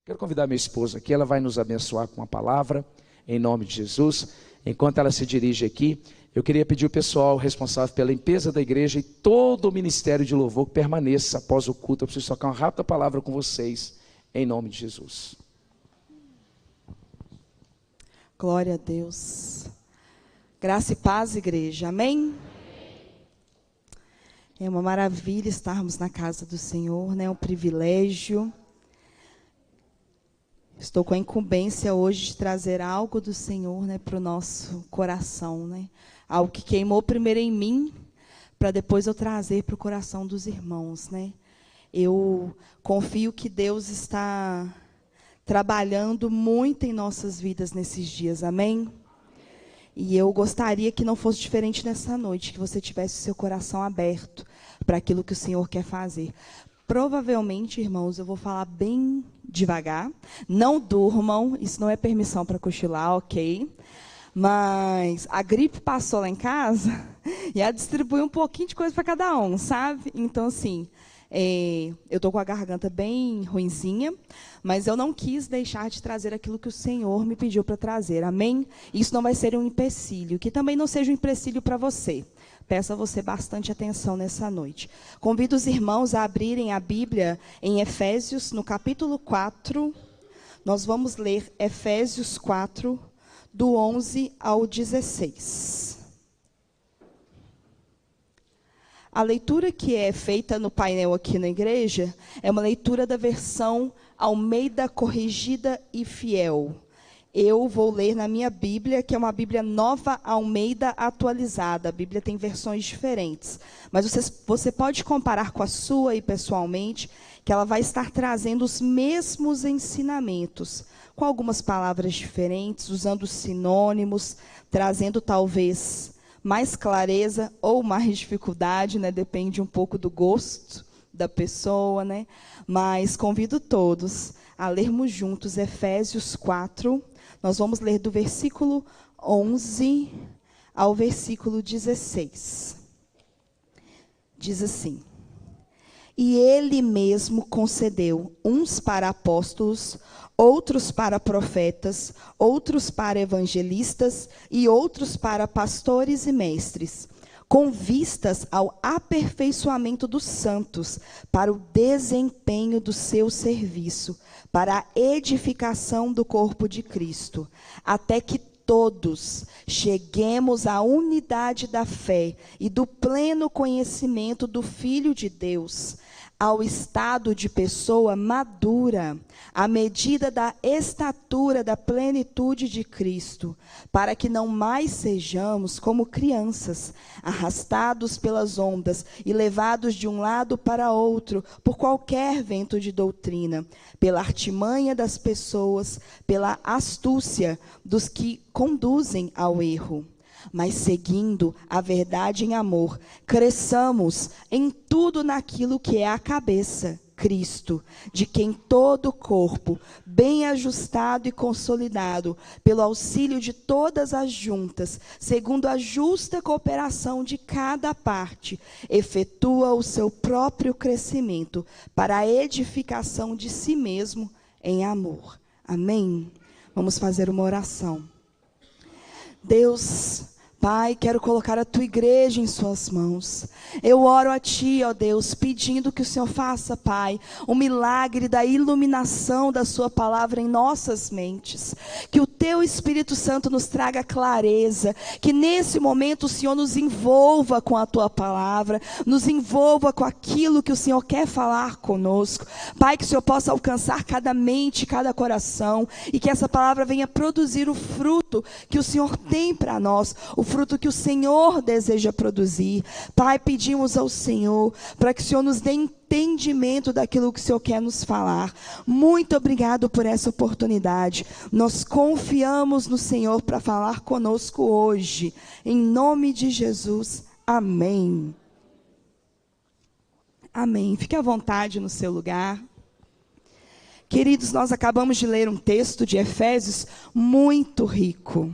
Quero convidar minha esposa aqui, ela vai nos abençoar com a palavra, em nome de Jesus. Enquanto ela se dirige aqui, eu queria pedir ao pessoal responsável pela limpeza da igreja e todo o ministério de louvor que permaneça após o culto. Eu preciso tocar uma rápida palavra com vocês, em nome de Jesus. Glória a Deus. Graça e paz, igreja. Amém? É uma maravilha estarmos na casa do Senhor, né? É um privilégio. Estou com a incumbência hoje de trazer algo do Senhor, né, para o nosso coração, né? Algo que queimou primeiro em mim, para depois eu trazer para o coração dos irmãos, né? Eu confio que Deus está trabalhando muito em nossas vidas nesses dias, amém? E eu gostaria que não fosse diferente nessa noite, que você tivesse o seu coração aberto para aquilo que o Senhor quer fazer. Provavelmente, irmãos, eu vou falar bem devagar. Não durmam, isso não é permissão para cochilar, ok? Mas a gripe passou lá em casa e ela distribuiu um pouquinho de coisa para cada um, sabe? Então, assim, eu estou com a garganta bem ruinzinha, mas eu não quis deixar de trazer aquilo que o Senhor me pediu para trazer, amém? Isso não vai ser um empecilho, que também não seja um empecilho para você. Peço a você bastante atenção nessa noite. Convido os irmãos a abrirem a Bíblia em Efésios, no capítulo 4. Nós vamos ler Efésios 4, do 11 ao 16. A leitura que é feita no painel aqui na igreja é uma leitura da versão Almeida Corrigida e Fiel. Eu vou ler na minha Bíblia, que é uma Bíblia Nova Almeida atualizada. A Bíblia tem versões diferentes. Mas você pode comparar com a sua e pessoalmente, que ela vai estar trazendo os mesmos ensinamentos, com algumas palavras diferentes, usando sinônimos, trazendo talvez mais clareza ou mais dificuldade, né? Depende um pouco do gosto da pessoa, né? Mas convido todos a lermos juntos Efésios 4. Nós vamos ler do versículo 11 ao versículo 16. Diz assim: E ele mesmo concedeu uns para apóstolos, outros para profetas, outros para evangelistas e outros para pastores e mestres, com vistas ao aperfeiçoamento dos santos, para o desempenho do seu serviço, para a edificação do corpo de Cristo, até que todos cheguemos à unidade da fé e do pleno conhecimento do Filho de Deus, ao estado de pessoa madura, à medida da estatura da plenitude de Cristo, para que não mais sejamos como crianças, arrastados pelas ondas e levados de um lado para outro por qualquer vento de doutrina, pela artimanha das pessoas, pela astúcia dos que conduzem ao erro. Mas seguindo a verdade em amor, cresçamos em tudo naquilo que é a cabeça, Cristo, de quem todo o corpo, bem ajustado e consolidado, pelo auxílio de todas as juntas, segundo a justa cooperação de cada parte, efetua o seu próprio crescimento para a edificação de si mesmo em amor. Amém? Vamos fazer uma oração. Deus, Pai, quero colocar a tua igreja em suas mãos. Eu oro a ti, ó Deus, pedindo que o Senhor faça, Pai, um milagre da iluminação da sua palavra em nossas mentes. Que o teu Espírito Santo nos traga clareza, que nesse momento o Senhor nos envolva com a tua palavra, nos envolva com aquilo que o Senhor quer falar conosco. Pai, que o Senhor possa alcançar cada mente, cada coração, e que essa palavra venha produzir o fruto que o Senhor tem para nós, o fruto que o Senhor deseja produzir. Pai, pedimos ao Senhor para que o Senhor nos dê entendimento daquilo que o Senhor quer nos falar. Muito obrigado por essa oportunidade. Nós confiamos no Senhor para falar conosco hoje. Em nome de Jesus. Amém. Amém. Fique à vontade no seu lugar. Queridos, nós acabamos de ler um texto de Efésios muito rico.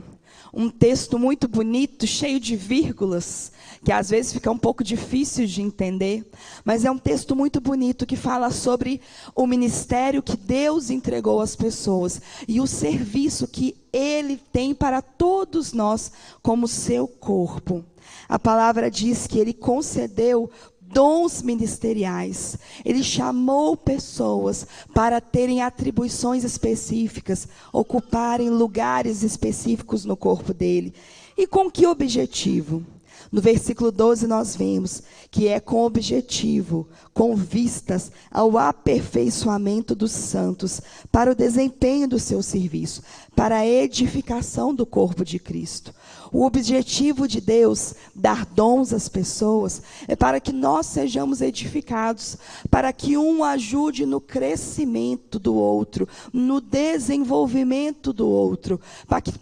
um texto muito bonito, cheio de vírgulas, que às vezes fica um pouco difícil de entender, mas é um texto muito bonito que fala sobre o ministério que Deus entregou às pessoas e o serviço que Ele tem para todos nós como seu corpo. A palavra diz que Ele concedeu dons ministeriais. Ele chamou pessoas para terem atribuições específicas, ocuparem lugares específicos no corpo dele. E com que objetivo? No versículo 12 nós vemos que é com objetivo, com vistas ao aperfeiçoamento dos santos, para o desempenho do seu serviço, para a edificação do corpo de Cristo. O objetivo de Deus dar dons às pessoas é para que nós sejamos edificados, para que um ajude no crescimento do outro, no desenvolvimento do outro,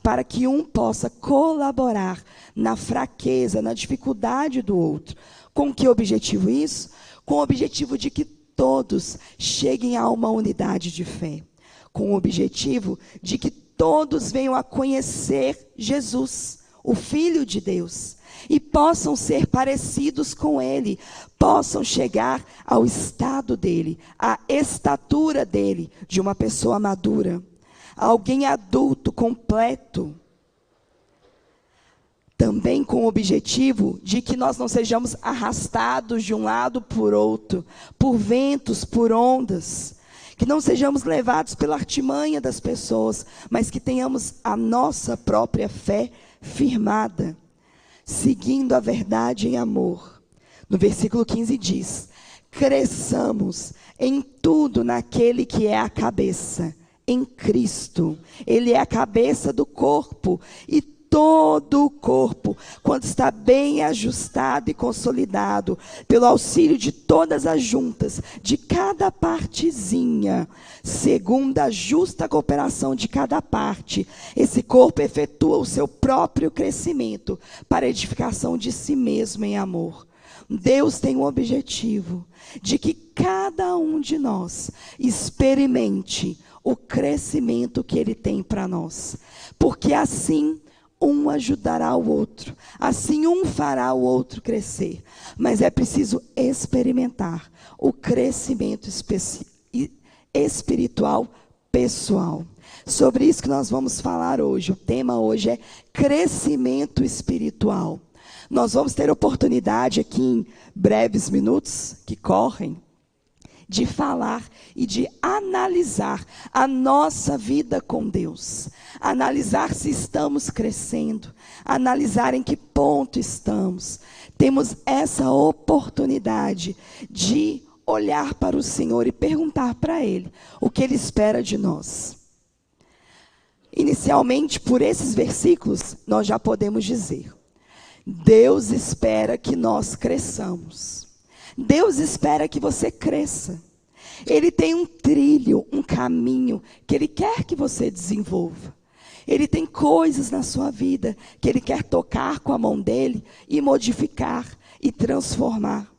para que um possa colaborar na fraqueza, na dificuldade do outro. Com que objetivo isso? Com o objetivo de que todos cheguem a uma unidade de fé. Com o objetivo de que todos venham a conhecer Jesus, o Filho de Deus, e possam ser parecidos com Ele, possam chegar ao estado dele, à estatura dele, de uma pessoa madura, alguém adulto, completo. Também com o objetivo de que nós não sejamos arrastados de um lado por outro, por ventos, por ondas, que não sejamos levados pela artimanha das pessoas, mas que tenhamos a nossa própria fé firmada, seguindo a verdade em amor. No versículo 15 diz: cresçamos em tudo naquele que é a cabeça, em Cristo. Ele é a cabeça do corpo, e todo o corpo, quando está bem ajustado e consolidado, pelo auxílio de todas as juntas, de cada partezinha, segundo a justa cooperação de cada parte, esse corpo efetua o seu próprio crescimento para a edificação de si mesmo em amor. Deus tem um objetivo de que cada um de nós experimente o crescimento que Ele tem para nós, porque assim um ajudará o outro, assim um fará o outro crescer, mas é preciso experimentar o crescimento espiritual pessoal. Sobre isso que nós vamos falar hoje. O tema hoje é crescimento espiritual. Nós vamos ter oportunidade aqui em breves minutos que correm, de falar e de analisar a nossa vida com Deus, analisar se estamos crescendo, analisar em que ponto estamos. Temos essa oportunidade de olhar para o Senhor e perguntar para Ele o que Ele espera de nós. Inicialmente, por esses versículos, nós já podemos dizer: Deus espera que nós cresçamos. Deus espera que você cresça. Ele tem um trilho, um caminho que Ele quer que você desenvolva. Ele tem coisas na sua vida que Ele quer tocar com a mão dEle e modificar e transformar.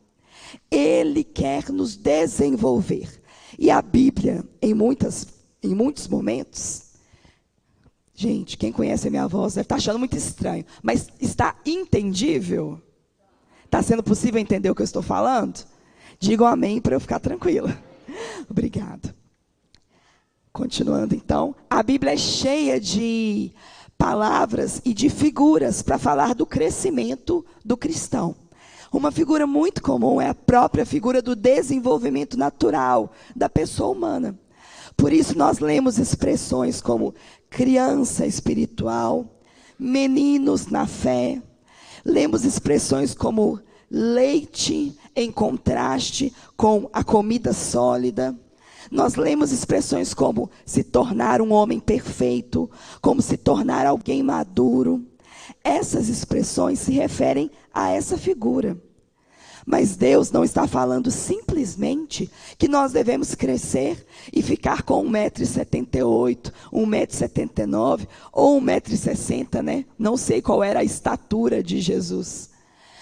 Ele quer nos desenvolver. E a Bíblia, em muitos momentos, gente, quem conhece a minha voz deve estar achando muito estranho, mas está entendível? Está sendo possível entender o que eu estou falando? Digam amém para eu ficar tranquila. Obrigada. Continuando então, a Bíblia é cheia de palavras e de figuras para falar do crescimento do cristão. Uma figura muito comum é a própria figura do desenvolvimento natural da pessoa humana. Por isso nós lemos expressões como criança espiritual, meninos na fé. Lemos expressões como leite em contraste com a comida sólida. Nós lemos expressões como se tornar um homem perfeito, como se tornar alguém maduro. Essas expressões se referem a essa figura. Mas Deus não está falando simplesmente que nós devemos crescer e ficar com 1,78 m, 1,79 m ou 1,60 m, né? Não sei qual era a estatura de Jesus.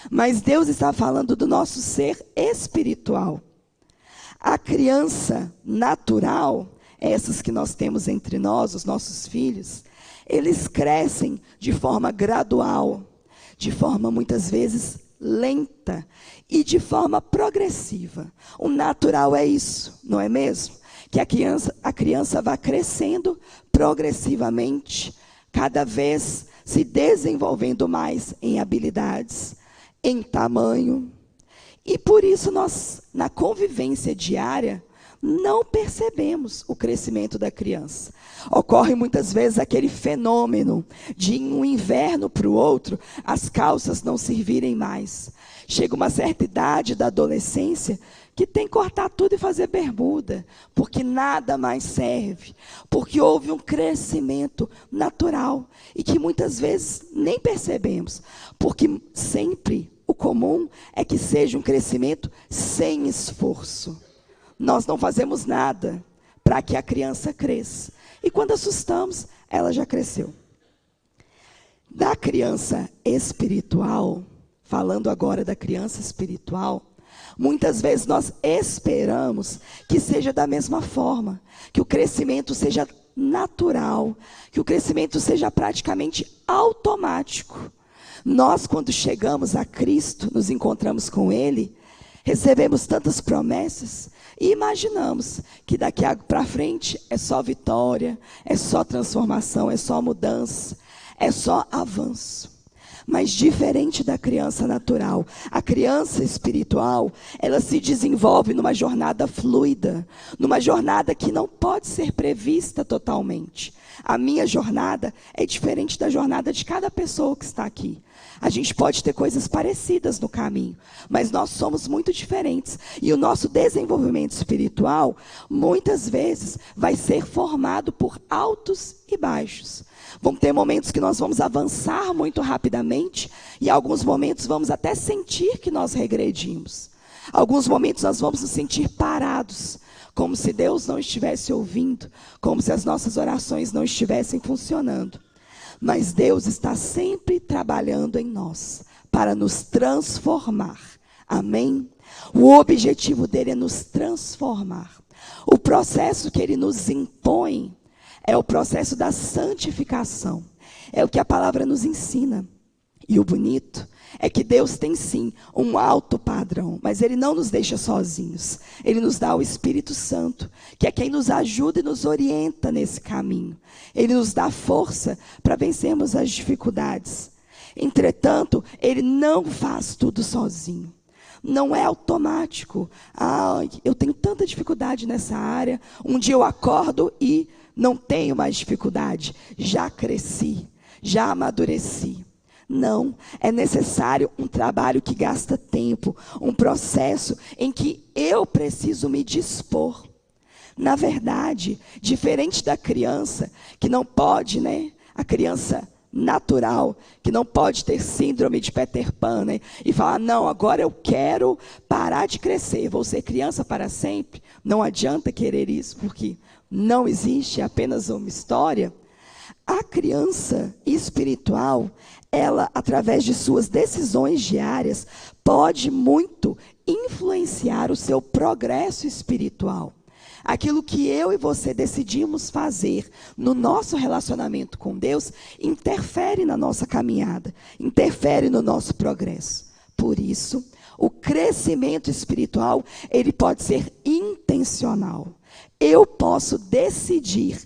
Mas Deus está falando do nosso ser espiritual. A criança natural, essas que nós temos entre nós, os nossos filhos, eles crescem de forma gradual, de forma muitas vezes lenta e de forma progressiva. O natural é isso, não é mesmo? Que a criança vá crescendo progressivamente, cada vez se desenvolvendo mais em habilidades, em tamanho. E por isso nós, na convivência diária, não percebemos o crescimento da criança. Ocorre muitas vezes aquele fenômeno de um inverno para o outro, as calças não servirem mais. Chega uma certa idade da adolescência que tem que cortar tudo e fazer bermuda, porque nada mais serve, porque houve um crescimento natural e que muitas vezes nem percebemos, porque sempre o comum é que seja um crescimento sem esforço. Nós não fazemos nada para que a criança cresça. E quando assustamos, ela já cresceu. Da criança espiritual, falando agora da criança espiritual, muitas vezes nós esperamos que seja da mesma forma, que o crescimento seja natural, que o crescimento seja praticamente automático. Nós, quando chegamos a Cristo, nos encontramos com Ele, recebemos tantas promessas e imaginamos que daqui para frente é só vitória, é só transformação, é só mudança, é só avanço. Mas diferente da criança natural, a criança espiritual, ela se desenvolve numa jornada fluida, numa jornada que não pode ser prevista totalmente. A minha jornada é diferente da jornada de cada pessoa que está aqui. A gente pode ter coisas parecidas no caminho, mas nós somos muito diferentes. E o nosso desenvolvimento espiritual, muitas vezes, vai ser formado por altos e baixos. Vão ter momentos que nós vamos avançar muito rapidamente, e alguns momentos vamos até sentir que nós regredimos. Alguns momentos nós vamos nos sentir parados, como se Deus não estivesse ouvindo, como se as nossas orações não estivessem funcionando. Mas Deus está sempre trabalhando em nós, para nos transformar. Amém? O objetivo dele é nos transformar. O processo que ele nos impõe é o processo da santificação. É o que a palavra nos ensina. E o bonito é que Deus tem sim um alto padrão, mas Ele não nos deixa sozinhos. Ele nos dá o Espírito Santo, que é quem nos ajuda e nos orienta nesse caminho. Ele nos dá força para vencermos as dificuldades. Entretanto, Ele não faz tudo sozinho. Não é automático. Eu tenho tanta dificuldade nessa área. Um dia eu acordo e não tenho mais dificuldade. Já cresci, já amadureci. Não, é necessário um trabalho que gasta tempo, um processo em que eu preciso me dispor. Na verdade, diferente da criança, que não pode, a criança natural, que não pode ter síndrome de Peter Pan, e falar, não, agora eu quero parar de crescer, vou ser criança para sempre. Não adianta querer isso, porque não existe, é apenas uma história. A criança espiritual, ela, através de suas decisões diárias, pode muito influenciar o seu progresso espiritual. Aquilo que eu e você decidimos fazer no nosso relacionamento com Deus, interfere na nossa caminhada, interfere no nosso progresso. Por isso, o crescimento espiritual, ele pode ser intencional. Eu posso decidir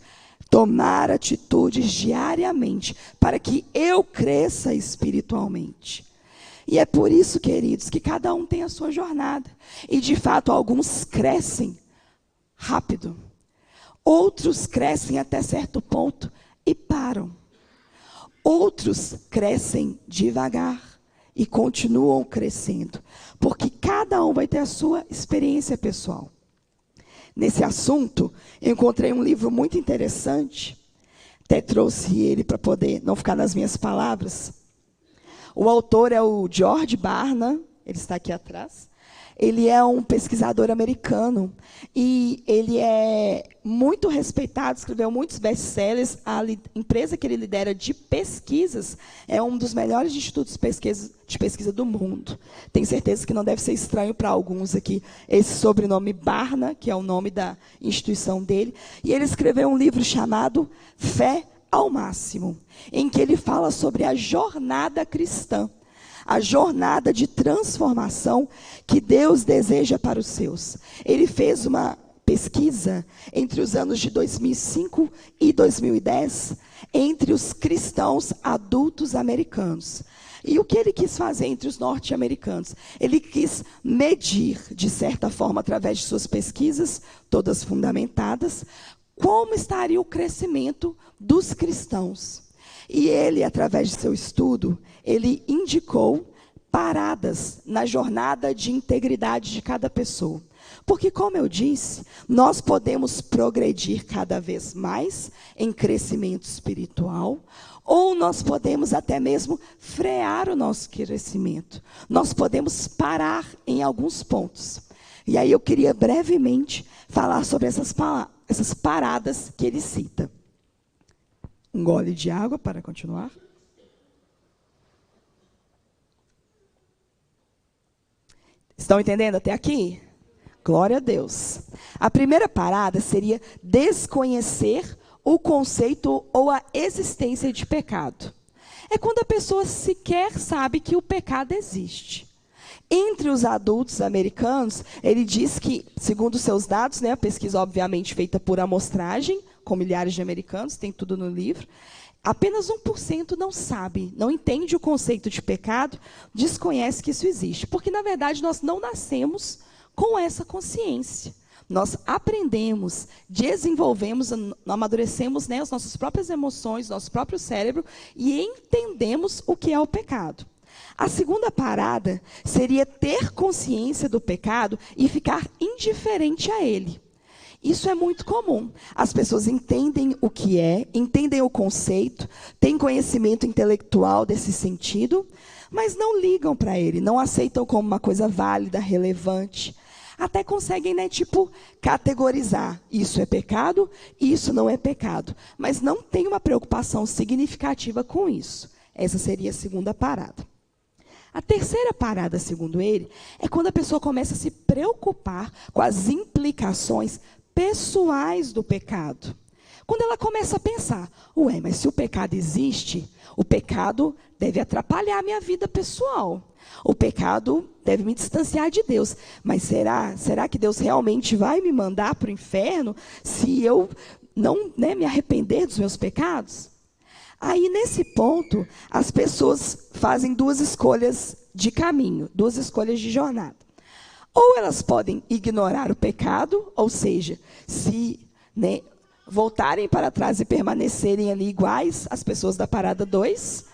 tomar atitudes diariamente para que eu cresça espiritualmente. E é por isso, queridos, que cada um tem a sua jornada. E, de fato, alguns crescem rápido. Outros crescem até certo ponto e param. Outros crescem devagar e continuam crescendo. Porque cada um vai ter a sua experiência pessoal. Nesse assunto, eu encontrei um livro muito interessante, até trouxe ele para poder não ficar nas minhas palavras. O autor é o George Barna, ele está aqui atrás. Ele é um pesquisador americano e ele é muito respeitado, escreveu muitos best-sellers. A empresa que ele lidera de pesquisas é um dos melhores institutos de pesquisa do mundo. Tenho certeza que não deve ser estranho para alguns aqui esse sobrenome Barna, que é o nome da instituição dele. E ele escreveu um livro chamado Fé ao máximo, em que ele fala sobre a jornada cristã, a jornada de transformação que Deus deseja para os seus. Ele fez uma pesquisa entre os anos de 2005 e 2010, entre os cristãos adultos americanos. E o que ele quis fazer entre os norte-americanos? Ele quis medir, de certa forma, através de suas pesquisas, todas fundamentadas, como estaria o crescimento dos cristãos. E ele, através de seu estudo, ele indicou paradas na jornada de integridade de cada pessoa. Porque, como eu disse, nós podemos progredir cada vez mais em crescimento espiritual, ou nós podemos até mesmo frear o nosso crescimento. Nós podemos parar em alguns pontos. E aí eu queria brevemente falar sobre essas paradas que ele cita. Um gole de água para continuar. Estão entendendo até aqui? Glória a Deus. A primeira parada seria desconhecer o conceito ou a existência de pecado. É quando a pessoa sequer sabe que o pecado existe. Entre os adultos americanos, ele diz que, segundo seus dados, a pesquisa obviamente feita por amostragem, com milhares de americanos, tem tudo no livro, apenas 1% não sabe, não entende o conceito de pecado, desconhece que isso existe. Porque, na verdade, nós não nascemos com essa consciência. Nós aprendemos, desenvolvemos, amadurecemos as nossas próprias emoções, nosso próprio cérebro, e entendemos o que é o pecado. A segunda parada seria ter consciência do pecado e ficar indiferente a ele. Isso é muito comum. As pessoas entendem o que é, entendem o conceito, têm conhecimento intelectual desse sentido, mas não ligam para ele, não aceitam como uma coisa válida, relevante. Até conseguem, categorizar. Isso é pecado, isso não é pecado. Mas não tem uma preocupação significativa com isso. Essa seria a segunda parada. A terceira parada, segundo ele, é quando a pessoa começa a se preocupar com as implicações pessoais do pecado. Quando ela começa a pensar, mas se o pecado existe, o pecado deve atrapalhar a minha vida pessoal. O pecado deve me distanciar de Deus. Mas será que Deus realmente vai me mandar para o inferno se eu não me arrepender dos meus pecados? Aí, nesse ponto, as pessoas fazem duas escolhas de caminho, duas escolhas de jornada. Ou elas podem ignorar o pecado, ou seja, se voltarem para trás e permanecerem ali iguais às pessoas da parada 2,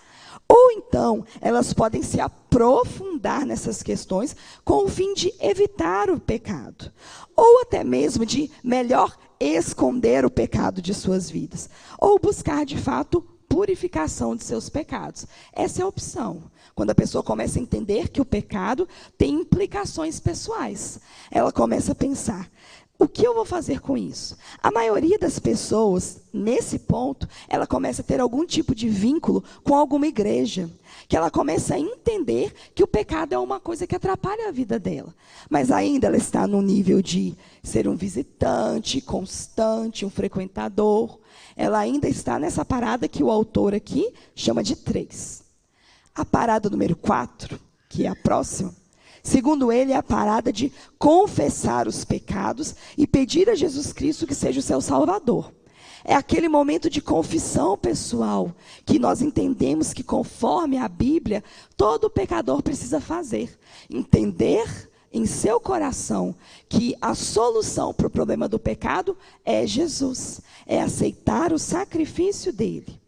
ou então elas podem se aprofundar nessas questões com o fim de evitar o pecado, ou até mesmo de melhor esconder o pecado de suas vidas, ou buscar de fato purificação de seus pecados. Essa é a opção. Quando a pessoa começa a entender que o pecado tem implicações pessoais, ela começa a pensar, o que eu vou fazer com isso? A maioria das pessoas, nesse ponto, ela começa a ter algum tipo de vínculo com alguma igreja, que ela começa a entender que o pecado é uma coisa que atrapalha a vida dela. Mas ainda ela está no nível de ser um visitante, constante, um frequentador. Ela ainda está nessa parada que o autor aqui chama de 3. A parada número 4, que é a próxima, segundo ele, é a parada de confessar os pecados e pedir a Jesus Cristo que seja o seu Salvador. É aquele momento de confissão pessoal, que nós entendemos que, conforme a Bíblia, todo pecador precisa fazer. Entender em seu coração que a solução para o problema do pecado é Jesus, é aceitar o sacrifício dele.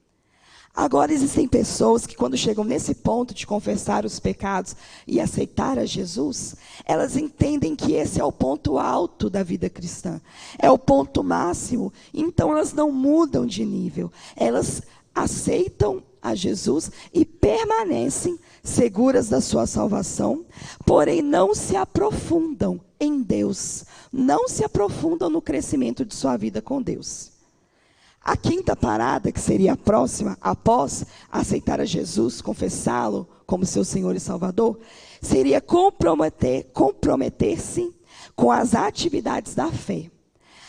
Agora, existem pessoas que, quando chegam nesse ponto de confessar os pecados e aceitar a Jesus, elas entendem que esse é o ponto alto da vida cristã, é o ponto máximo, então elas não mudam de nível, elas aceitam a Jesus e permanecem seguras da sua salvação, porém não se aprofundam em Deus, não se aprofundam no crescimento de sua vida com Deus. A quinta parada, que seria a próxima, após aceitar a Jesus, confessá-lo como seu Senhor e Salvador, seria comprometer-se com as atividades da fé.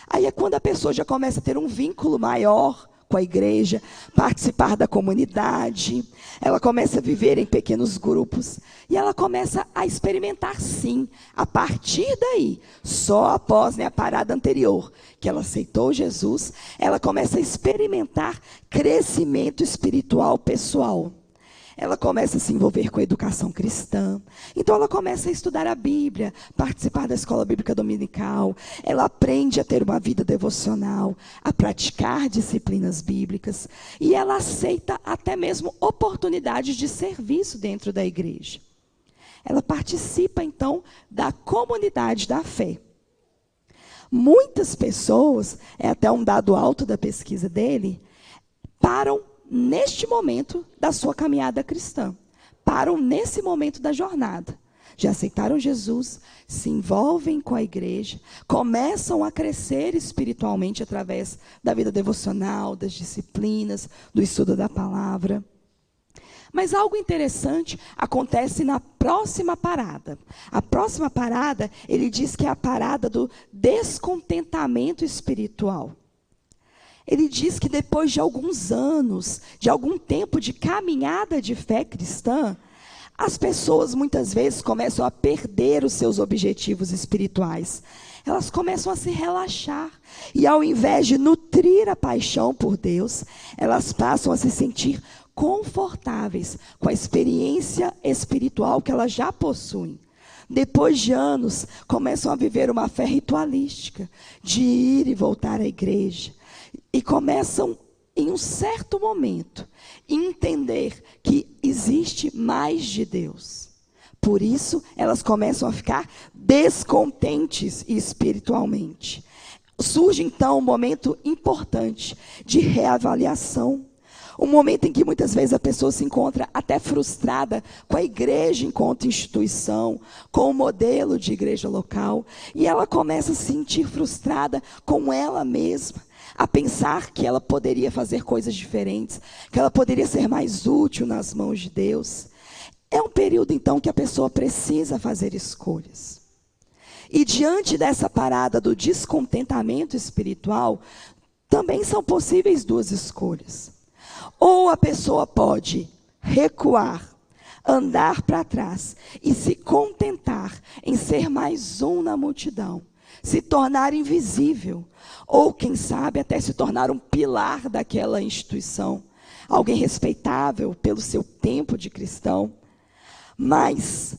Aí é quando a pessoa já começa a ter um vínculo maior com a igreja, participar da comunidade. Ela começa a viver em pequenos grupos e ela começa a experimentar, sim, a partir daí, só após, a parada anterior, que ela aceitou Jesus, ela começa a experimentar crescimento espiritual pessoal. Ela começa a se envolver com a educação cristã. Então ela começa a estudar a Bíblia, participar da escola bíblica dominical. Ela aprende a ter uma vida devocional, a praticar disciplinas bíblicas. E ela aceita até mesmo oportunidades de serviço dentro da igreja. Ela participa então da comunidade da fé. Muitas pessoas, é até um dado alto da pesquisa dele, param neste momento da sua caminhada cristã. Param nesse momento da jornada. Já aceitaram Jesus, se envolvem com a igreja, começam a crescer espiritualmente através da vida devocional, das disciplinas, do estudo da palavra. Mas algo interessante acontece na próxima parada. A próxima parada, ele diz que é a parada do descontentamento espiritual. Ele diz que depois de alguns anos, de algum tempo de caminhada de fé cristã, as pessoas muitas vezes começam a perder os seus objetivos espirituais. Elas começam a se relaxar. E ao invés de nutrir a paixão por Deus, elas passam a se sentir confortáveis com a experiência espiritual que elas já possuem. Depois de anos, começam a viver uma fé ritualística, de ir e voltar à igreja. E começam, em um certo momento, entender que existe mais de Deus. Por isso, elas começam a ficar descontentes espiritualmente. Surge, então, um momento importante de reavaliação. Um momento em que muitas vezes a pessoa se encontra até frustrada com a igreja enquanto instituição, com o modelo de igreja local. E ela começa a se sentir frustrada com ela mesma, a pensar que ela poderia fazer coisas diferentes, que ela poderia ser mais útil nas mãos de Deus. É um período, então, que a pessoa precisa fazer escolhas. E diante dessa parada do descontentamento espiritual, também são possíveis duas escolhas. Ou a pessoa pode recuar, andar para trás e se contentar em ser mais um na multidão, se tornar invisível, ou quem sabe até se tornar um pilar daquela instituição, alguém respeitável pelo seu tempo de cristão, mas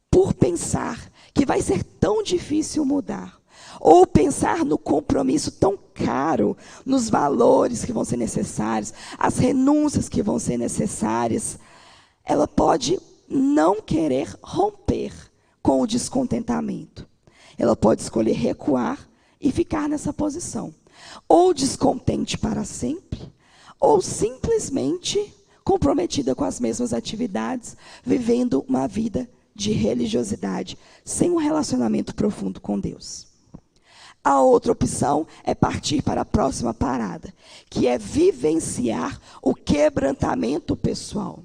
por pensar que vai ser tão difícil mudar, ou pensar no compromisso tão caro, nos valores que vão ser necessários, as renúncias que vão ser necessárias, ela pode não querer romper com o descontentamento. Ela pode escolher recuar e ficar nessa posição, ou descontente para sempre, ou simplesmente comprometida com as mesmas atividades, vivendo uma vida de religiosidade, sem um relacionamento profundo com Deus. A outra opção é partir para a próxima parada, que é vivenciar o quebrantamento pessoal,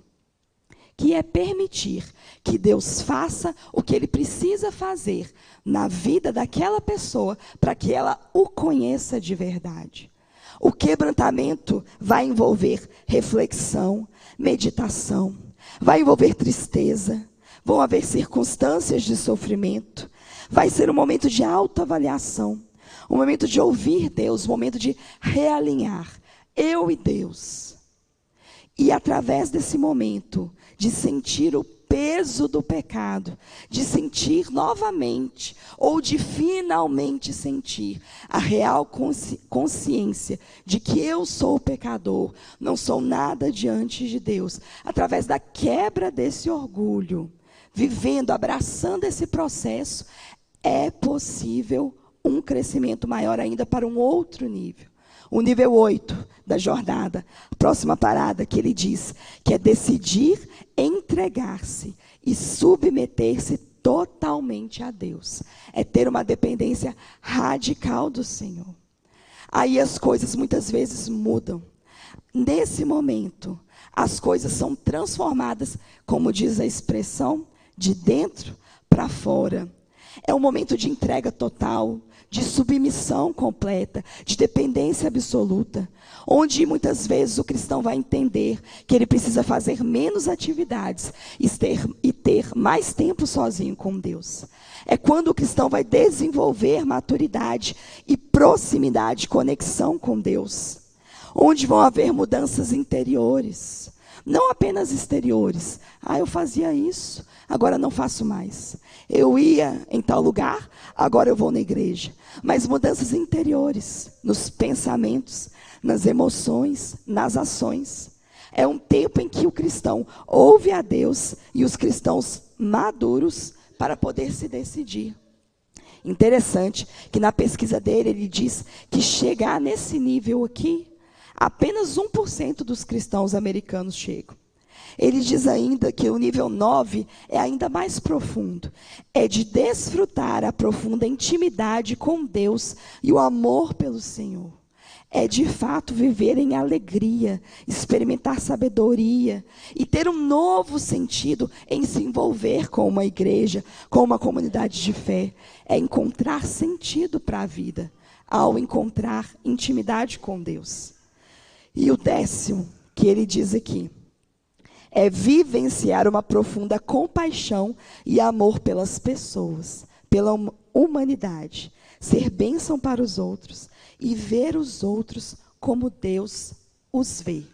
que é permitir que Deus faça o que Ele precisa fazer na vida daquela pessoa para que ela o conheça de verdade. O quebrantamento vai envolver reflexão, meditação, vai envolver tristeza, vão haver circunstâncias de sofrimento, vai ser um momento de autoavaliação, um momento de ouvir Deus, um momento de realinhar eu e Deus. E através desse momento de sentir o peso do pecado, de sentir novamente, ou de finalmente sentir a real consciência de que eu sou pecador, não sou nada diante de Deus, através da quebra desse orgulho, vivendo, abraçando esse processo, é possível um crescimento maior ainda para um outro nível. O nível 8 da jornada, próxima parada, que ele diz que é decidir entregar-se e submeter-se totalmente a Deus. É ter uma dependência radical do Senhor. Aí as coisas muitas vezes mudam. Nesse momento, as coisas são transformadas, como diz a expressão, de dentro para fora. É um momento de entrega total, de submissão completa, de dependência absoluta, onde muitas vezes o cristão vai entender que ele precisa fazer menos atividades e ter mais tempo sozinho com Deus. É quando o cristão vai desenvolver maturidade e proximidade, conexão com Deus, onde vão haver mudanças interiores, não apenas exteriores. Eu fazia isso, agora não faço mais. Eu ia em tal lugar, agora eu vou na igreja. Mas mudanças interiores, nos pensamentos, nas emoções, nas ações. É um tempo em que o cristão ouve a Deus e os cristãos maduros para poder se decidir. Interessante que na pesquisa dele ele diz que chegar nesse nível aqui, apenas 1% dos cristãos americanos chegam. Ele diz ainda que o nível 9 é ainda mais profundo. É de desfrutar a profunda intimidade com Deus e o amor pelo Senhor. É de fato viver em alegria, experimentar sabedoria e ter um novo sentido em se envolver com uma igreja, com uma comunidade de fé. É encontrar sentido para a vida, ao encontrar intimidade com Deus. E o 10º, que ele diz aqui, é vivenciar uma profunda compaixão e amor pelas pessoas, pela humanidade, ser bênção para os outros e ver os outros como Deus os vê.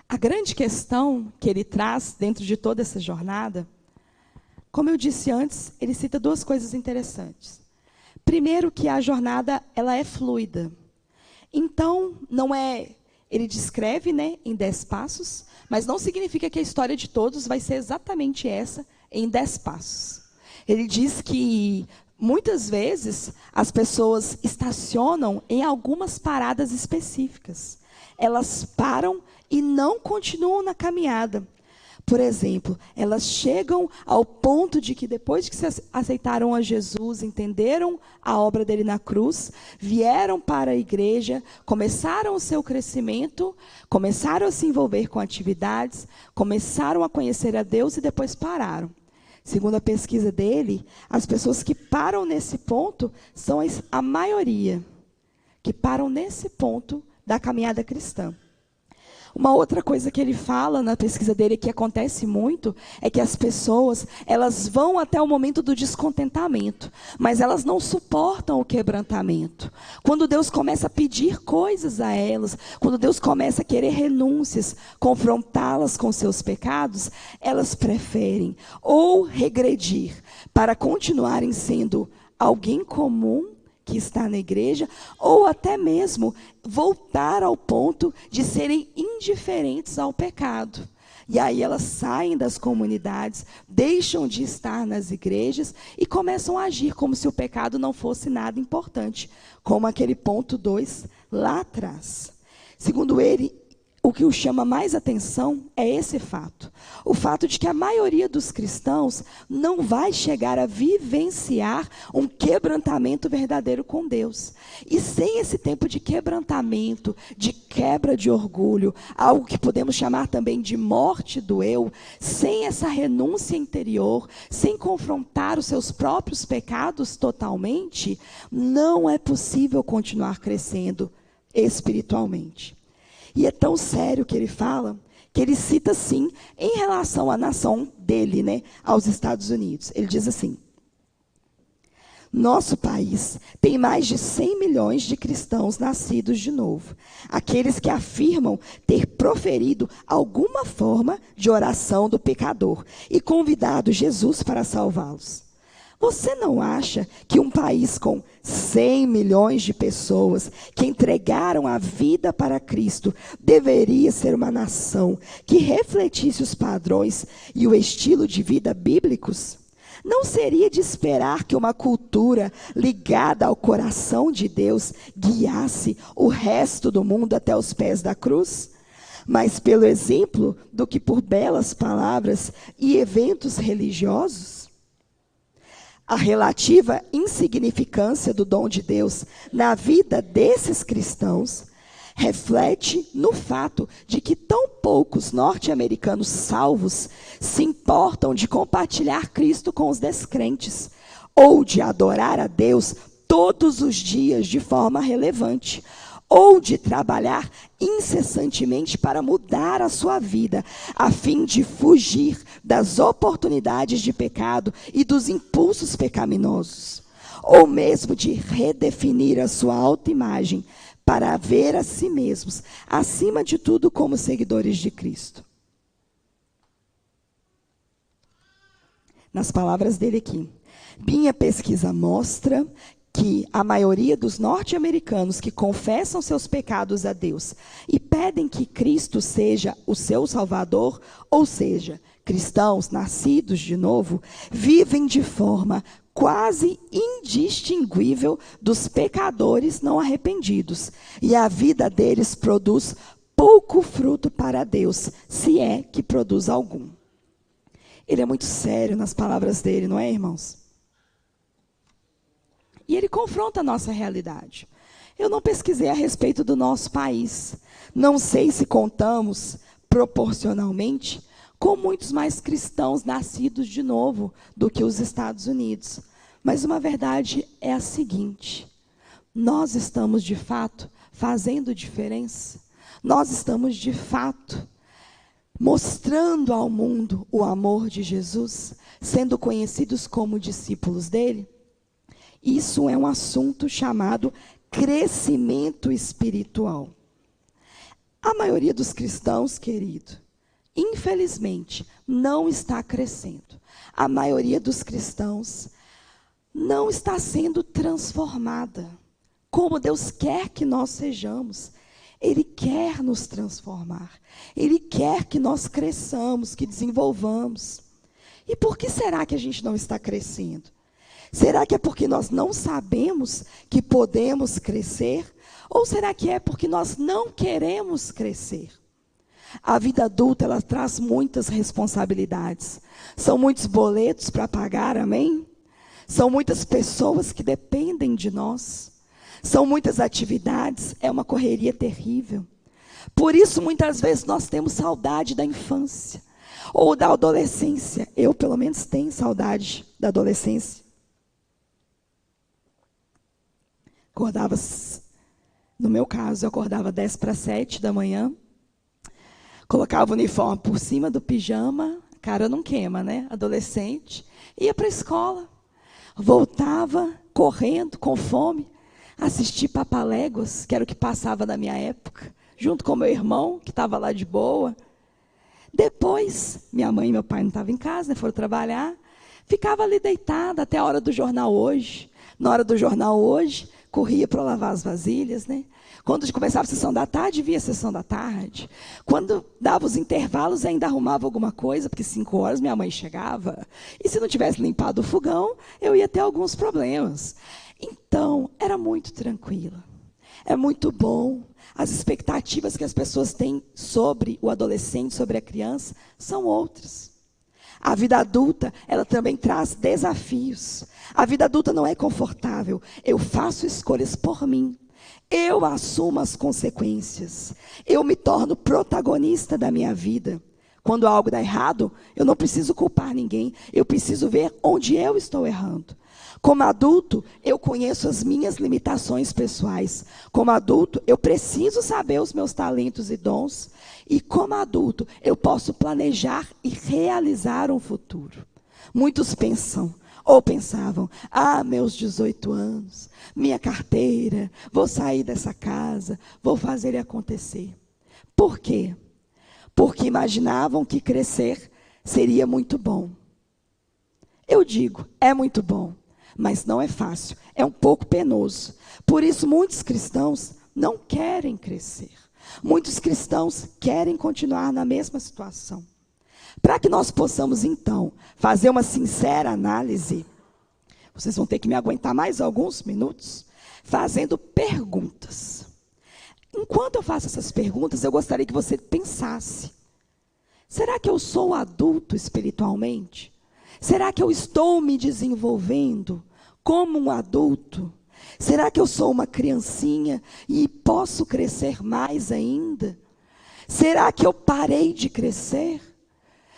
A grande questão que ele traz dentro de toda essa jornada, como eu disse antes, ele cita duas coisas interessantes. Primeiro, que a jornada ela é fluida. Então, não é, ele descreve, em 10 passos, mas não significa que a história de todos vai ser exatamente essa em 10 passos. Ele diz que muitas vezes as pessoas estacionam em algumas paradas específicas. Elas param e não continuam na caminhada. Por exemplo, elas chegam ao ponto de que depois que aceitaram a Jesus, entenderam a obra dele na cruz, vieram para a igreja, começaram o seu crescimento, começaram a se envolver com atividades, começaram a conhecer a Deus e depois pararam. Segundo a pesquisa dele, as pessoas que param nesse ponto são a maioria, que param nesse ponto da caminhada cristã. Uma outra coisa que ele fala na pesquisa dele, que acontece muito, é que as pessoas, elas vão até o momento do descontentamento, mas elas não suportam o quebrantamento. Quando Deus começa a pedir coisas a elas, quando Deus começa a querer renúncias, confrontá-las com seus pecados, elas preferem ou regredir para continuarem sendo alguém comum, que está na igreja, ou até mesmo voltar ao ponto de serem indiferentes ao pecado. E aí elas saem das comunidades, deixam de estar nas igrejas e começam a agir como se o pecado não fosse nada importante, como aquele ponto 2 lá atrás. Segundo ele, o que o chama mais atenção é esse fato. O fato de que a maioria dos cristãos não vai chegar a vivenciar um quebrantamento verdadeiro com Deus. E sem esse tempo de quebrantamento, de quebra de orgulho, algo que podemos chamar também de morte do eu, sem essa renúncia interior, sem confrontar os seus próprios pecados totalmente, não é possível continuar crescendo espiritualmente. E é tão sério que ele fala, que ele cita assim, em relação à nação dele, aos Estados Unidos. Ele diz assim: nosso país tem mais de 100 milhões de cristãos nascidos de novo. Aqueles que afirmam ter proferido alguma forma de oração do pecador e convidado Jesus para salvá-los. Você não acha que um país com 100 milhões de pessoas que entregaram a vida para Cristo deveria ser uma nação que refletisse os padrões e o estilo de vida bíblicos? Não seria de esperar que uma cultura ligada ao coração de Deus guiasse o resto do mundo até os pés da cruz? Mas pelo exemplo do que por belas palavras e eventos religiosos? A relativa insignificância do dom de Deus na vida desses cristãos reflete no fato de que tão poucos norte-americanos salvos se importam de compartilhar Cristo com os descrentes, ou de adorar a Deus todos os dias de forma relevante, ou de trabalhar incessantemente para mudar a sua vida, a fim de fugir das oportunidades de pecado e dos impulsos pecaminosos, ou mesmo de redefinir a sua autoimagem para ver a si mesmos, acima de tudo, como seguidores de Cristo. Nas palavras dele aqui, minha pesquisa mostra que a maioria dos norte-americanos que confessam seus pecados a Deus e pedem que Cristo seja o seu Salvador, ou seja, cristãos nascidos de novo, vivem de forma quase indistinguível dos pecadores não arrependidos, e a vida deles produz pouco fruto para Deus, se é que produz algum. Ele é muito sério nas palavras dele, não é, irmãos? E ele confronta a nossa realidade. Eu não pesquisei a respeito do nosso país. Não sei se contamos proporcionalmente com muitos mais cristãos nascidos de novo do que os Estados Unidos. Mas uma verdade é a seguinte: nós estamos de fato fazendo diferença. Nós estamos de fato mostrando ao mundo o amor de Jesus, sendo conhecidos como discípulos dele. Isso é um assunto chamado crescimento espiritual. A maioria dos cristãos, querido, infelizmente, não está crescendo. A maioria dos cristãos não está sendo transformada como Deus quer que nós sejamos. Ele quer nos transformar. Ele quer que nós cresçamos, que desenvolvamos. E por que será que a gente não está crescendo? Será que é porque nós não sabemos que podemos crescer? Ou será que é porque nós não queremos crescer? A vida adulta, ela traz muitas responsabilidades. São muitos boletos para pagar, amém? São muitas pessoas que dependem de nós. São muitas atividades, é uma correria terrível. Por isso, muitas vezes, nós temos saudade da infância ou da adolescência. Eu, pelo menos, tenho saudade da adolescência. Acordava, no meu caso, eu acordava 10 para 7 da manhã, colocava o uniforme por cima do pijama, a cara não queima, né? Adolescente, ia para a escola, voltava correndo, com fome, assistir Papaléguas, que era o que passava na minha época, junto com meu irmão, que estava lá de boa. Depois, minha mãe e meu pai não estavam em casa, né, foram trabalhar, ficava ali deitada até a hora do jornal hoje. Na hora do jornal hoje, corria para lavar as vasilhas, né? Quando começava a sessão da tarde, via a sessão da tarde. Quando dava os intervalos, ainda arrumava alguma coisa, porque 5 horas minha mãe chegava. E se não tivesse limpado o fogão, eu ia ter alguns problemas. Então, era muito tranquila. É muito bom. As expectativas que as pessoas têm sobre o adolescente, sobre a criança, são outras. A vida adulta, ela também traz desafios. A vida adulta não é confortável. Eu faço escolhas por mim. Eu assumo as consequências. Eu me torno protagonista da minha vida. Quando algo dá errado, eu não preciso culpar ninguém. Eu preciso ver onde eu estou errando. Como adulto, eu conheço as minhas limitações pessoais. Como adulto, eu preciso saber os meus talentos e dons. E como adulto, eu posso planejar e realizar um futuro. Muitos pensam, ou pensavam, meus 18 anos, minha carteira, vou sair dessa casa, vou fazer ele acontecer. Por quê? Porque imaginavam que crescer seria muito bom. Eu digo, é muito bom, mas não é fácil, é um pouco penoso. Por isso, muitos cristãos não querem crescer. Muitos cristãos querem continuar na mesma situação. Para que nós possamos, então, fazer uma sincera análise, vocês vão ter que me aguentar mais alguns minutos, fazendo perguntas. Enquanto eu faço essas perguntas, eu gostaria que você pensasse. Será que eu sou adulto espiritualmente? Será que eu estou me desenvolvendo como um adulto? Será que eu sou uma criancinha e posso crescer mais ainda? Será que eu parei de crescer?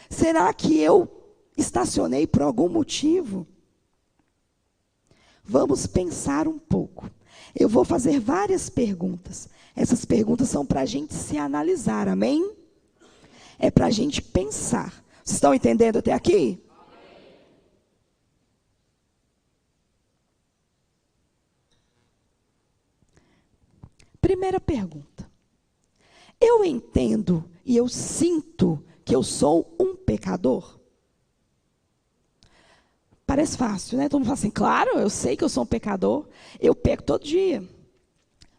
Será que eu estacionei por algum motivo? Vamos pensar um pouco. Eu vou fazer várias perguntas. Essas perguntas são para a gente se analisar, amém? É para a gente pensar. Vocês estão entendendo até aqui? Primeira pergunta. Eu entendo e eu sinto que eu sou um pecador? Parece fácil, né? Todo mundo fala assim, claro, eu sei que eu sou um pecador, eu peco todo dia.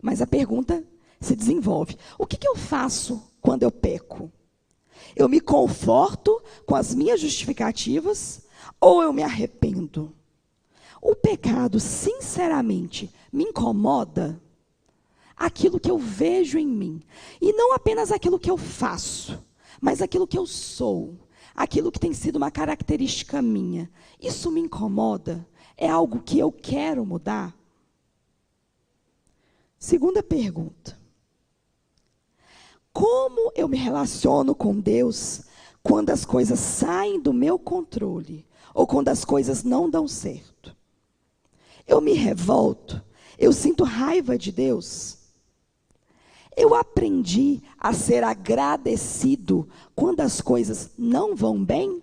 Mas a pergunta se desenvolve. O que eu faço quando eu peco? Eu me conforto com as minhas justificativas ou eu me arrependo? O pecado, sinceramente, me incomoda? Aquilo que eu vejo em mim. E não apenas aquilo que eu faço, mas aquilo que eu sou. Aquilo que tem sido uma característica minha. Isso me incomoda? É algo que eu quero mudar? Segunda pergunta. Como eu me relaciono com Deus quando as coisas saem do meu controle ou quando as coisas não dão certo? Eu me revolto? Eu sinto raiva de Deus? Eu aprendi a ser agradecido quando as coisas não vão bem?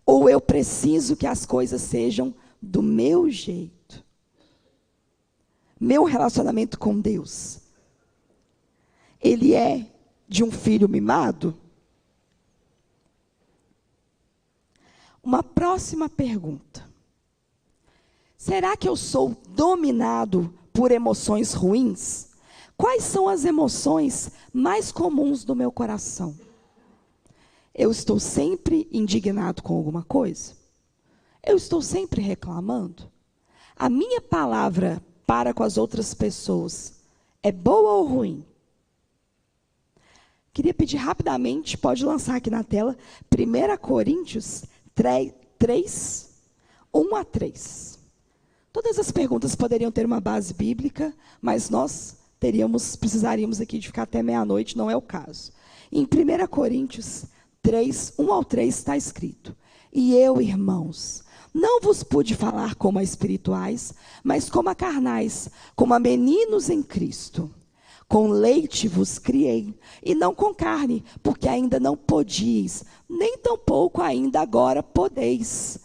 Ou eu preciso que as coisas sejam do meu jeito? Meu relacionamento com Deus, ele é de um filho mimado? Uma próxima pergunta. Será que eu sou dominado por emoções ruins? Quais são as emoções mais comuns do meu coração? Eu estou sempre indignado com alguma coisa? Eu estou sempre reclamando? A minha palavra para com as outras pessoas é boa ou ruim? Queria pedir rapidamente, pode lançar aqui na tela, 1 Coríntios 3, 1 a 3. Todas as perguntas poderiam ter uma base bíblica, mas nós precisaríamos aqui de ficar até meia-noite, não é o caso. Em 1 Coríntios 3, 1 ao 3 está escrito: E eu, irmãos, não vos pude falar como a espirituais, mas como a carnais, como a meninos em Cristo. Com leite vos criei, e não com carne, porque ainda não podíeis, nem tampouco ainda agora podeis,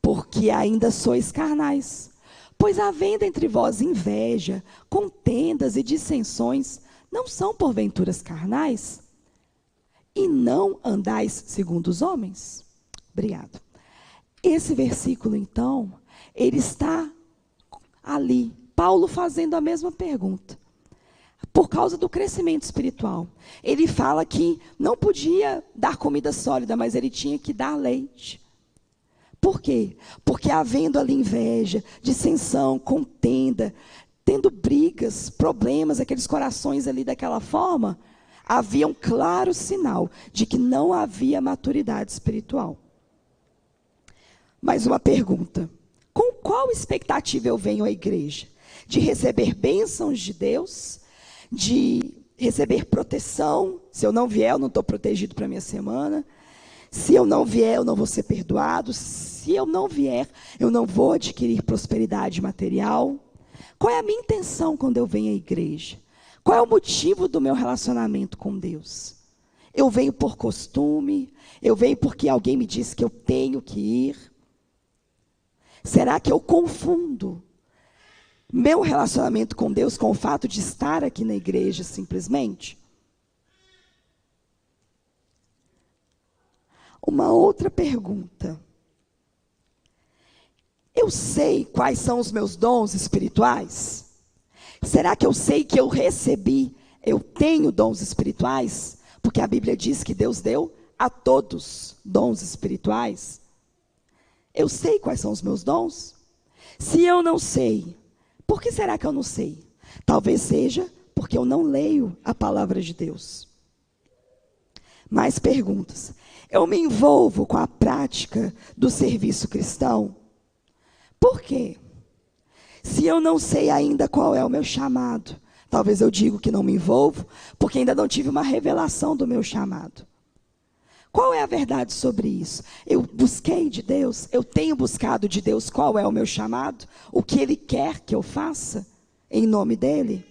porque ainda sois carnais. Pois havendo entre vós inveja, contendas e dissensões, não são porventuras carnais? E não andais segundo os homens? Obrigado. Esse versículo, então, ele está ali, Paulo fazendo a mesma pergunta. Por causa do crescimento espiritual. Ele fala que não podia dar comida sólida, mas ele tinha que dar leite. Por quê? Porque havendo ali inveja, dissensão, contenda, tendo brigas, problemas, aqueles corações ali daquela forma, havia um claro sinal de que não havia maturidade espiritual. Mais uma pergunta. Com qual expectativa eu venho à igreja? De receber bênçãos de Deus? De receber proteção? Se eu não vier, eu não estou protegido para a minha semana. Se eu não vier, eu não vou ser perdoado. Se eu não vier, eu não vou adquirir prosperidade material. Qual é a minha intenção quando eu venho à igreja? Qual é o motivo do meu relacionamento com Deus? Eu venho por costume? Eu venho porque alguém me disse que eu tenho que ir? Será que eu confundo meu relacionamento com Deus com o fato de estar aqui na igreja simplesmente? Uma outra pergunta. Eu sei quais são os meus dons espirituais? Será que eu sei que eu recebi, eu tenho dons espirituais? Porque a Bíblia diz que Deus deu a todos dons espirituais. Eu sei quais são os meus dons? Se eu não sei, por que será que eu não sei? Talvez seja porque eu não leio a palavra de Deus. Mais perguntas. Eu me envolvo com a prática do serviço cristão? Por quê? Se eu não sei ainda qual é o meu chamado, talvez eu diga que não me envolvo, porque ainda não tive uma revelação do meu chamado. Qual é a verdade sobre isso? Eu busquei de Deus, eu tenho buscado de Deus qual é o meu chamado, o que Ele quer que eu faça, em nome dEle?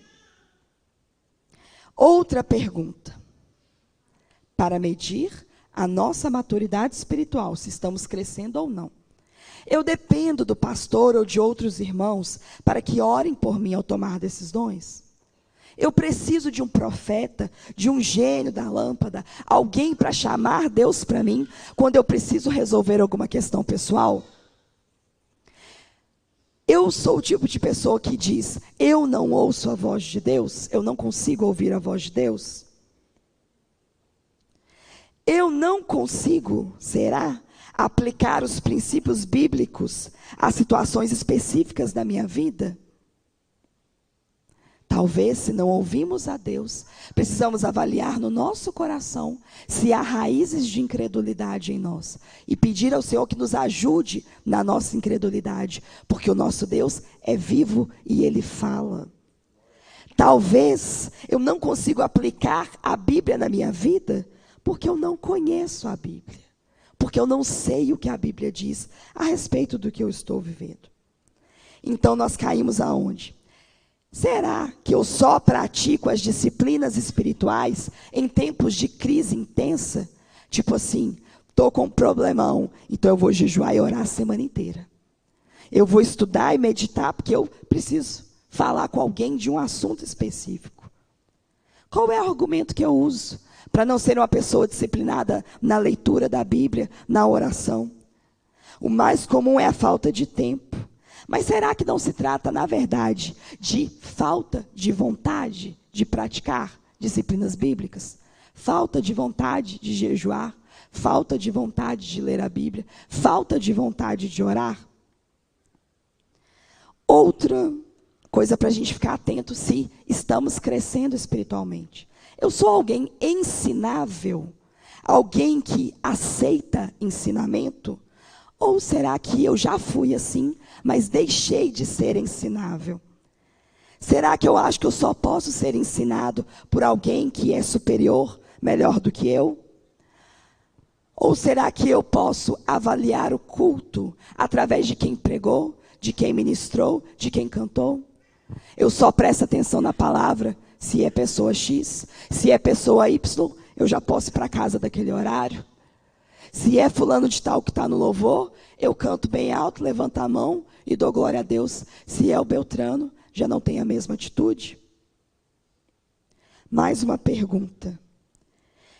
Outra pergunta, para medir a nossa maturidade espiritual, se estamos crescendo ou não. Eu dependo do pastor ou de outros irmãos para que orem por mim ao tomar decisões? Eu preciso de um profeta, de um gênio da lâmpada, alguém para chamar Deus para mim, quando eu preciso resolver alguma questão pessoal? Eu sou o tipo de pessoa que diz, eu não ouço a voz de Deus, eu não consigo ouvir a voz de Deus. Eu não consigo, será, aplicar os princípios bíblicos a situações específicas da minha vida? Talvez, se não ouvimos a Deus, precisamos avaliar no nosso coração se há raízes de incredulidade em nós e pedir ao Senhor que nos ajude na nossa incredulidade, porque o nosso Deus é vivo e Ele fala. Talvez eu não consiga aplicar a Bíblia na minha vida, porque eu não conheço a Bíblia, porque eu não sei o que a Bíblia diz a respeito do que eu estou vivendo. Então nós caímos aonde? Será que eu só pratico as disciplinas espirituais em tempos de crise intensa? Tipo assim, estou com um problemão, então eu vou jejuar e orar a semana inteira. Eu vou estudar e meditar porque eu preciso falar com alguém de um assunto específico. Qual é o argumento que eu uso para não ser uma pessoa disciplinada na leitura da Bíblia, na oração? O mais comum é a falta de tempo. Mas será que não se trata, na verdade, de falta de vontade de praticar disciplinas bíblicas? Falta de vontade de jejuar? Falta de vontade de ler a Bíblia? Falta de vontade de orar? Outra coisa para a gente ficar atento se estamos crescendo espiritualmente. Eu sou alguém ensinável? Alguém que aceita ensinamento? Ou será que eu já fui assim, mas deixei de ser ensinável? Será que eu acho que eu só posso ser ensinado por alguém que é superior, melhor do que eu? Ou será que eu posso avaliar o culto através de quem pregou, de quem ministrou, de quem cantou? Eu só presto atenção na palavra se é pessoa X, se é pessoa Y, eu já posso ir para casa daquele horário. Se é fulano de tal que está no louvor, eu canto bem alto, levanto a mão e dou glória a Deus. Se é o Beltrano, já não tem a mesma atitude? Mais uma pergunta.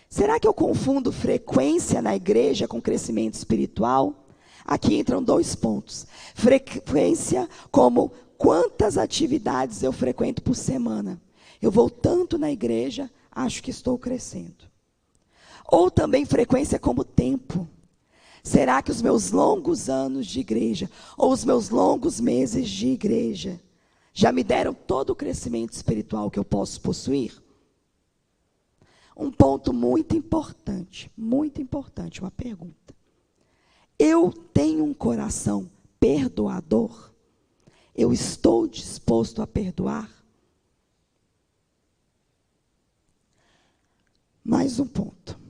Será que eu confundo frequência na igreja com crescimento espiritual? Aqui entram 2 pontos. Frequência como quantas atividades eu frequento por semana. Eu vou tanto na igreja, acho que estou crescendo. Ou também frequência como tempo. Será que os meus longos anos de igreja, ou os meus longos meses de igreja, já me deram todo o crescimento espiritual que eu posso possuir? Um ponto muito importante, uma pergunta. Eu tenho um coração perdoador? Eu estou disposto a perdoar? Mais um ponto.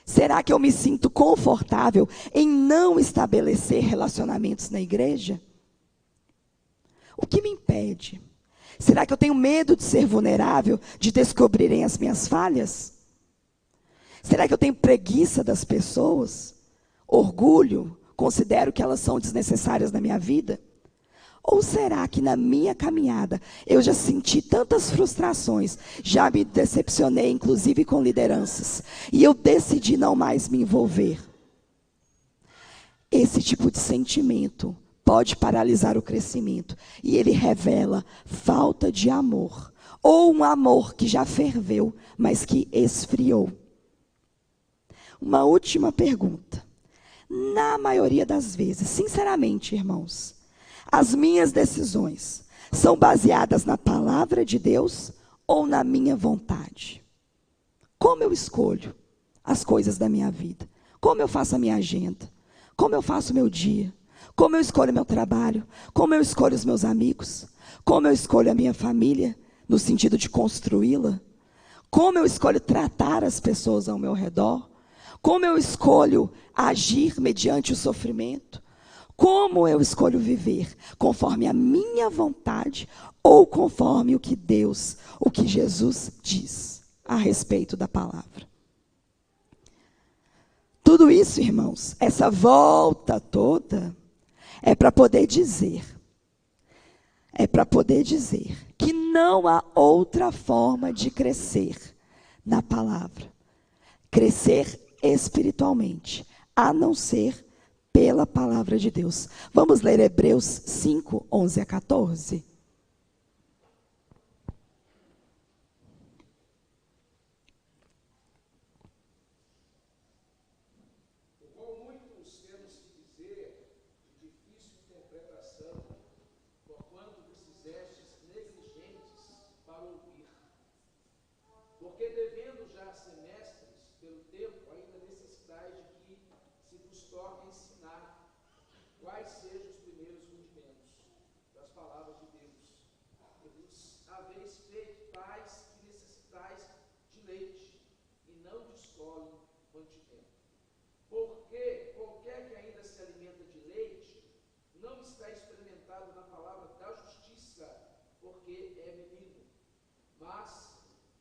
Será que eu me sinto confortável em não estabelecer relacionamentos na igreja? O que me impede? Será que eu tenho medo de ser vulnerável, de descobrirem as minhas falhas? Será que eu tenho preguiça das pessoas? Orgulho? Considero que elas são desnecessárias na minha vida? Ou será que na minha caminhada eu já senti tantas frustrações, já me decepcionei, inclusive com lideranças, e eu decidi não mais me envolver? Esse tipo de sentimento pode paralisar o crescimento, e ele revela falta de amor, ou um amor que já ferveu, mas que esfriou. Uma última pergunta. Na maioria das vezes, sinceramente, irmãos, as minhas decisões são baseadas na palavra de Deus ou na minha vontade? Como eu escolho as coisas da minha vida? Como eu faço a minha agenda? Como eu faço o meu dia? Como eu escolho meu trabalho? Como eu escolho os meus amigos? Como eu escolho a minha família, no sentido de construí-la? Como eu escolho tratar as pessoas ao meu redor? Como eu escolho agir mediante o sofrimento? Como eu escolho viver? Conforme a minha vontade ou conforme o que Deus, o que Jesus diz a respeito da palavra? Tudo isso, irmãos, essa volta toda, é para poder dizer que não há outra forma de crescer na palavra, crescer espiritualmente, a não ser pela palavra de Deus. Vamos ler Hebreus 5, 11 a 14? Porque devendo já ser mestres pelo tempo, ainda necessitais de que se vos torne a ensinar quais sejam os primeiros rudimentos das palavras de Deus. E vos haveis feito tais que necessitais de leite, e não de escola mantimento. Porque qualquer que ainda se alimenta de leite, não está experimentado na palavra da justiça, porque é menino. Mas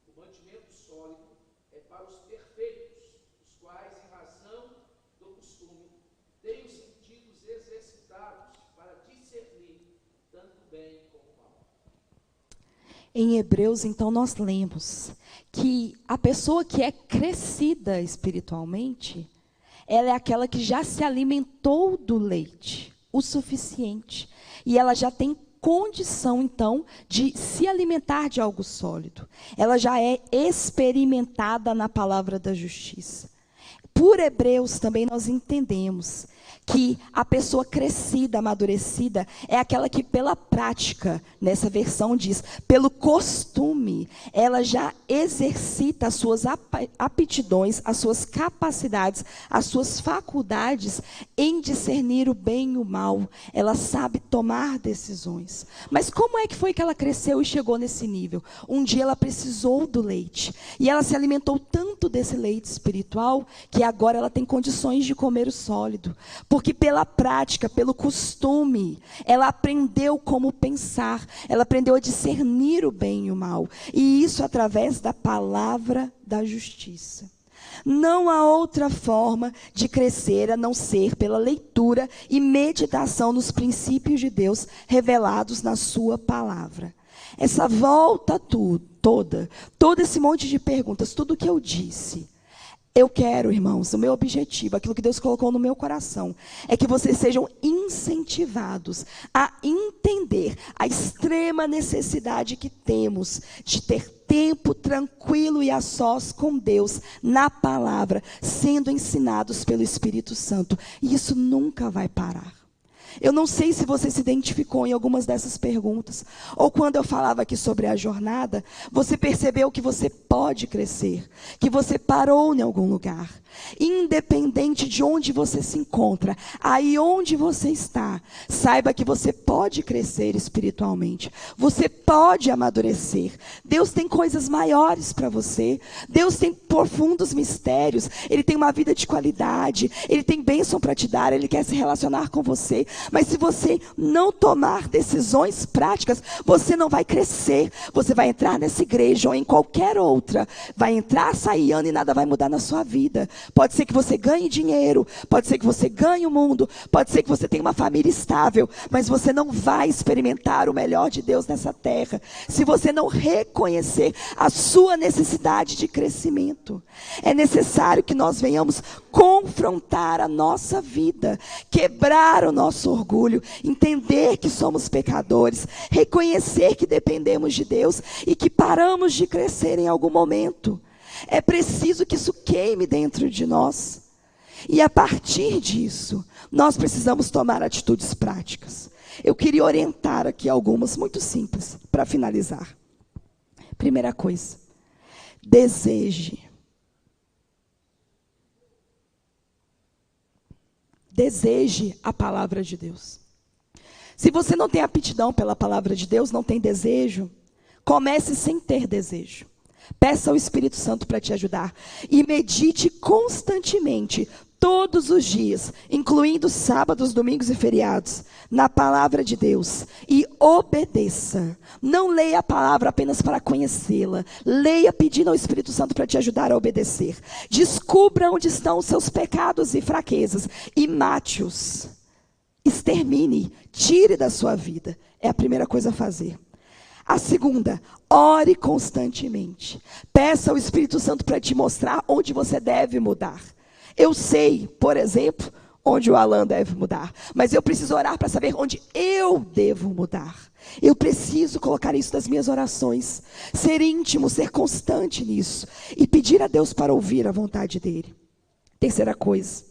o mantimento sólido é para os perfeitos, os quais, em razão do costume, têm os sentidos exercitados para discernir tanto bem como mal. Em Hebreus, então, nós lemos que a pessoa que é crescida espiritualmente, ela é aquela que já se alimentou do leite, o suficiente, e ela já tem condição, então, de se alimentar de algo sólido. Ela já é experimentada na palavra da justiça. Por Hebreus também nós entendemos que a pessoa crescida, amadurecida, é aquela que pela prática, nessa versão diz, pelo costume, ela já exercita as suas aptidões, as suas capacidades, as suas faculdades em discernir o bem e o mal. Ela sabe tomar decisões. Mas como é que foi que ela cresceu e chegou nesse nível? Um dia ela precisou do leite, e ela se alimentou tanto desse leite espiritual, que agora ela tem condições de comer o sólido. Porque pela prática, pelo costume, ela aprendeu como pensar, ela aprendeu a discernir o bem e o mal. E isso através da palavra da justiça. Não há outra forma de crescer a não ser pela leitura e meditação nos princípios de Deus revelados na sua palavra. Essa volta toda, todo esse monte de perguntas, tudo o que eu disse, eu quero, irmãos, o meu objetivo, aquilo que Deus colocou no meu coração, é que vocês sejam incentivados a entender a extrema necessidade que temos de ter tempo tranquilo e a sós com Deus, na palavra, sendo ensinados pelo Espírito Santo. E isso nunca vai parar. Eu não sei se você se identificou em algumas dessas perguntas, ou quando eu falava aqui sobre a jornada, você percebeu que você pode crescer, que você parou em algum lugar. Independente de onde você se encontra, aí onde você está, saiba que você pode crescer espiritualmente, você pode amadurecer. Deus tem coisas maiores para você, Deus tem profundos mistérios, Ele tem uma vida de qualidade, Ele tem bênção para te dar, Ele quer se relacionar com você. Mas se você não tomar decisões práticas, você não vai crescer. Você vai entrar nessa igreja ou em qualquer outra, vai entrar, sair ano e nada vai mudar na sua vida. Pode ser que você ganhe dinheiro, pode ser que você ganhe o mundo, pode ser que você tenha uma família estável, mas você não vai experimentar o melhor de Deus nessa terra, se você não reconhecer a sua necessidade de crescimento. É necessário que nós venhamos confrontar a nossa vida, quebrar o nosso orgulho, entender que somos pecadores, reconhecer que dependemos de Deus e que paramos de crescer em algum momento. É preciso que isso queime dentro de nós. E a partir disso, nós precisamos tomar atitudes práticas. Eu queria orientar aqui algumas muito simples para finalizar. Primeira coisa, deseje Deseje a palavra de Deus. Se você não tem aptidão pela palavra de Deus, não tem desejo, comece sem ter desejo. Peça ao Espírito Santo para te ajudar. E medite constantemente, todos os dias, incluindo sábados, domingos e feriados, na palavra de Deus. E obedeça. Não leia a palavra apenas para conhecê-la. Leia pedindo ao Espírito Santo para te ajudar a obedecer. Descubra onde estão os seus pecados e fraquezas e mate-os. Extermine, tire da sua vida. É a primeira coisa a fazer. A segunda, ore constantemente. Peça ao Espírito Santo para te mostrar onde você deve mudar. Eu sei, por exemplo, onde o Alan deve mudar. Mas eu preciso orar para saber onde eu devo mudar. Eu preciso colocar isso nas minhas orações. Ser íntimo, ser constante nisso. E pedir a Deus para ouvir a vontade dele. Terceira coisa,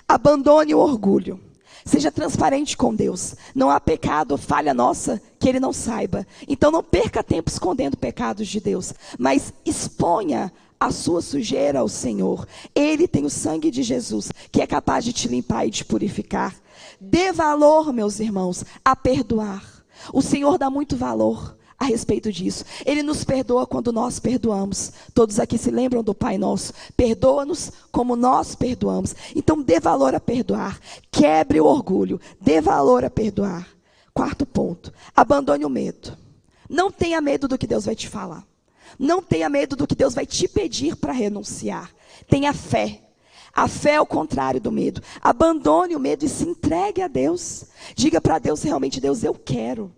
abandone o orgulho. Seja transparente com Deus. Não há pecado ou falha nossa que Ele não saiba. Então não perca tempo escondendo pecados de Deus. Mas exponha a sua sujeira ao Senhor. Ele tem o sangue de Jesus, que é capaz de te limpar e te purificar. Dê valor, meus irmãos, a perdoar. O Senhor dá muito valor a respeito disso. Ele nos perdoa quando nós perdoamos. Todos aqui se lembram do Pai Nosso. Perdoa-nos como nós perdoamos. Então dê valor a perdoar. Quebre o orgulho. Dê valor a perdoar. Quarto ponto. Abandone o medo. Não tenha medo do que Deus vai te falar. Não tenha medo do que Deus vai te pedir para renunciar. Tenha fé. A fé é o contrário do medo. Abandone o medo e se entregue a Deus. Diga para Deus realmente: Deus, eu quero.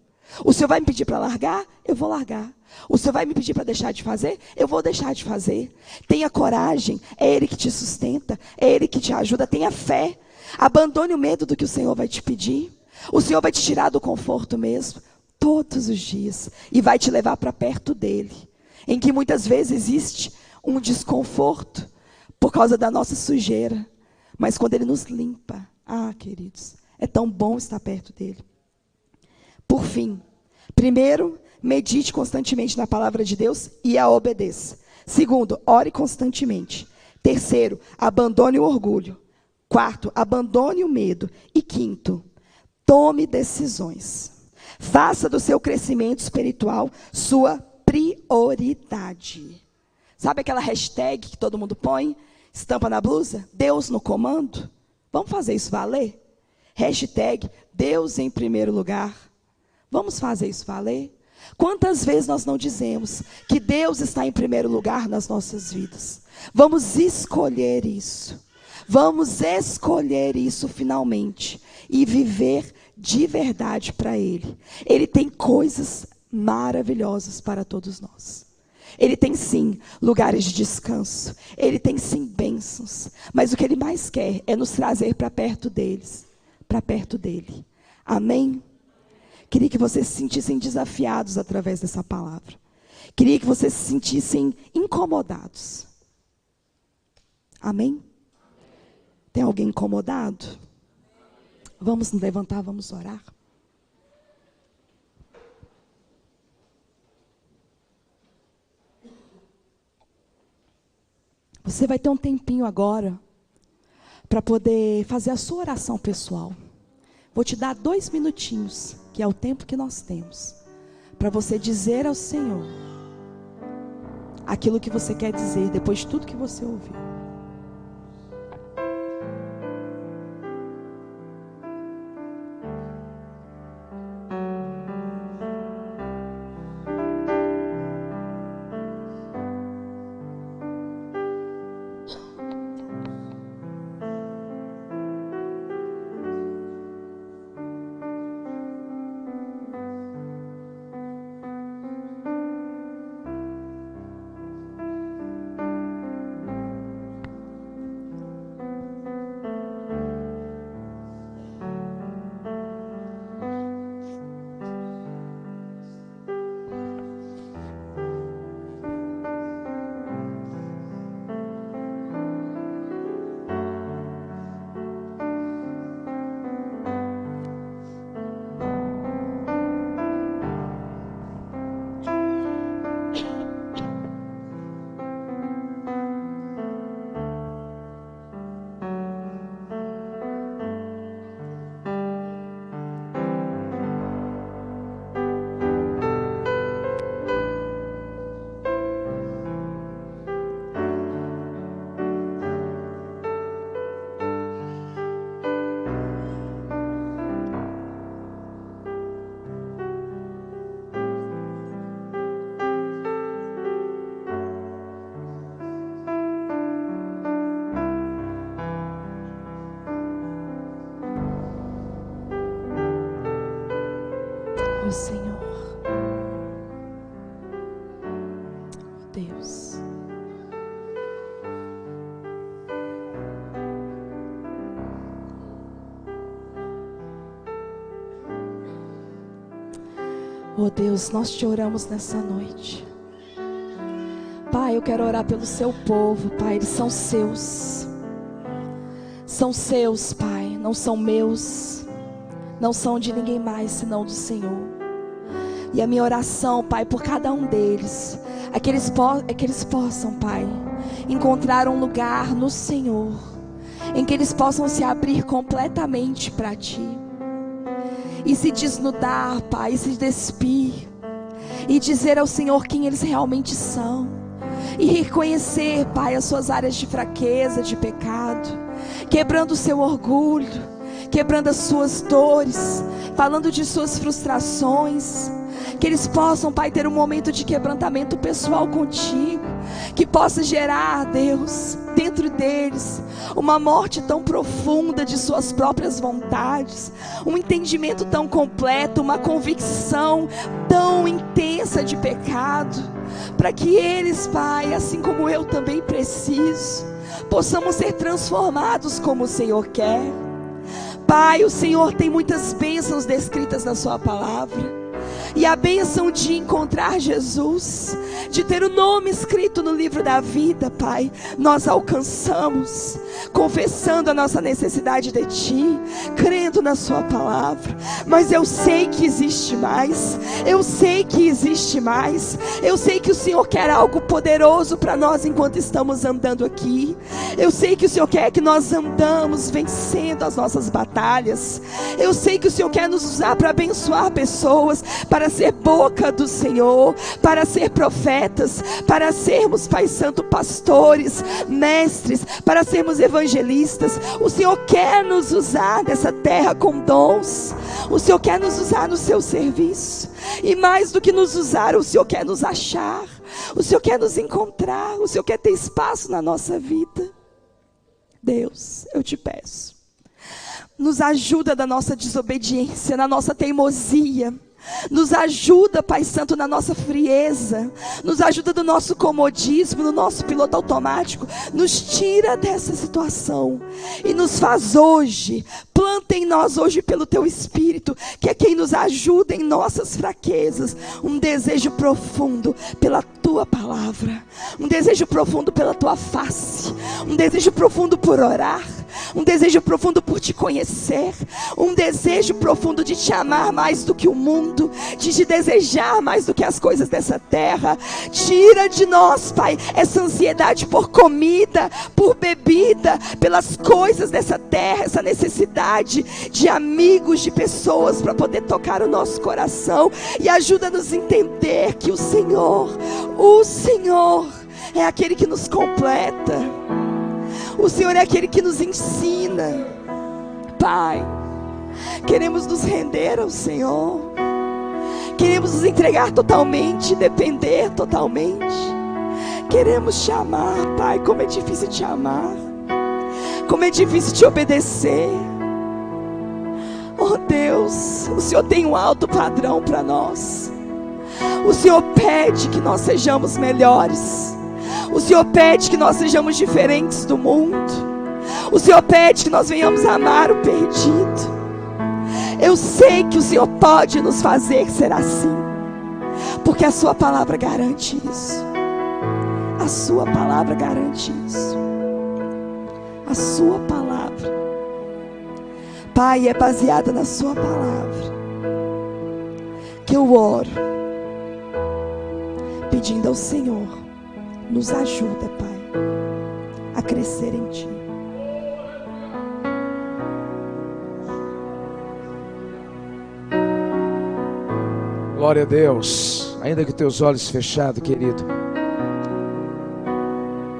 O Senhor vai me pedir para largar? Eu vou largar. O Senhor vai me pedir para deixar de fazer? Eu vou deixar de fazer. Tenha coragem, é Ele que te sustenta, é Ele que te ajuda. Tenha fé. Abandone o medo do que o Senhor vai te pedir. O Senhor vai te tirar do conforto mesmo, todos os dias, e vai te levar para perto dEle, em que muitas vezes existe um desconforto por causa da nossa sujeira. Mas quando Ele nos limpa, queridos, é tão bom estar perto dEle. Por fim, primeiro, medite constantemente na palavra de Deus e a obedeça. Segundo, ore constantemente. Terceiro, abandone o orgulho. Quarto, abandone o medo. E quinto, tome decisões. Faça do seu crescimento espiritual sua prioridade. Sabe aquela hashtag que todo mundo põe? Estampa na blusa? Deus no comando? Vamos fazer isso valer? Hashtag Deus em primeiro lugar. Vamos fazer isso valer? Quantas vezes nós não dizemos que Deus está em primeiro lugar nas nossas vidas? Vamos escolher isso. Vamos escolher isso finalmente. E viver de verdade para Ele. Ele tem coisas maravilhosas para todos nós. Ele tem sim lugares de descanso. Ele tem sim bênçãos. Mas o que Ele mais quer é nos trazer para perto deles. Para perto dEle. Amém? Queria que vocês se sentissem desafiados através dessa palavra. Queria que vocês se sentissem incomodados. Amém? Tem alguém incomodado? Vamos nos levantar, vamos orar. Você vai ter um tempinho agora para poder fazer a sua oração pessoal. Vou te dar 2 minutinhos, que é o tempo que nós temos, para você dizer ao Senhor aquilo que você quer dizer depois de tudo que você ouviu. meu Senhor. Oh, Deus. Oh Deus, nós te oramos nessa noite. Pai, eu quero orar pelo seu povo, Pai, eles são seus. São seus, Pai, não são meus. Não são de ninguém mais, senão do Senhor. E a minha oração, Pai, por cada um deles, é que eles possam, Pai, encontrar um lugar no Senhor, em que eles possam se abrir completamente para Ti. E se desnudar, Pai, e se despir, e dizer ao Senhor quem eles realmente são, e reconhecer, Pai, as suas áreas de fraqueza, de pecado, quebrando o seu orgulho, quebrando as suas dores, falando de suas frustrações. Que eles possam, Pai, ter um momento de quebrantamento pessoal contigo, que possa gerar, Deus, dentro deles, uma morte tão profunda de suas próprias vontades, um entendimento tão completo, uma convicção tão intensa de pecado, para que eles, Pai, assim como eu também preciso, possamos ser transformados como o Senhor quer. Pai, o Senhor tem muitas bênçãos descritas na sua palavra. E a bênção de encontrar Jesus, de ter o nome escrito no livro da vida, Pai, nós alcançamos, confessando a nossa necessidade de Ti, crendo na Sua palavra. Mas eu sei que existe mais, eu sei que existe mais, eu sei que o Senhor quer algo poderoso para nós enquanto estamos andando aqui. Eu sei que o Senhor quer que nós andamos vencendo as nossas batalhas. Eu sei que o Senhor quer nos usar para abençoar pessoas, para ser boca do Senhor, para ser profetas, para sermos, Pai Santo, pastores, mestres, para sermos evangelistas. O Senhor quer nos usar nessa terra com dons. O Senhor quer nos usar no seu serviço. E mais do que nos usar, o Senhor quer nos achar. O Senhor quer nos encontrar. O Senhor quer ter espaço na nossa vida. Deus, eu te peço, nos ajuda da nossa desobediência, na nossa teimosia. Nos ajuda, Pai Santo, na nossa frieza. Nos ajuda do nosso comodismo, no nosso piloto automático. Nos tira dessa situação e nos faz hoje, planta em nós hoje pelo Teu Espírito, que é quem nos ajuda em nossas fraquezas, um desejo profundo pela Tua palavra, um desejo profundo pela Tua face, um desejo profundo por orar, um desejo profundo por Te conhecer, um desejo profundo de Te amar mais do que o mundo, de Te desejar mais do que as coisas dessa terra. Tira de nós, Pai, essa ansiedade por comida, por bebida, pelas coisas dessa terra, essa necessidade de amigos, de pessoas para poder tocar o nosso coração, e ajuda-nos a entender que o Senhor é aquele que nos completa. O Senhor é aquele que nos ensina. Pai, queremos nos render ao Senhor. Queremos nos entregar totalmente, depender totalmente. Queremos Te amar, Pai. Como é difícil Te amar. Como é difícil Te obedecer. Oh Deus, o Senhor tem um alto padrão para nós. O Senhor pede que nós sejamos melhores. O Senhor pede que nós sejamos diferentes do mundo. O Senhor pede que nós venhamos amar o perdido. Eu sei que o Senhor pode nos fazer ser assim, porque a Sua palavra garante isso. A Sua palavra garante isso. A Sua palavra, Pai, é baseada na Sua palavra que eu oro, pedindo ao Senhor, nos ajuda, Pai, a crescer em Ti. Glória a Deus. Ainda que teus olhos fechados, querido,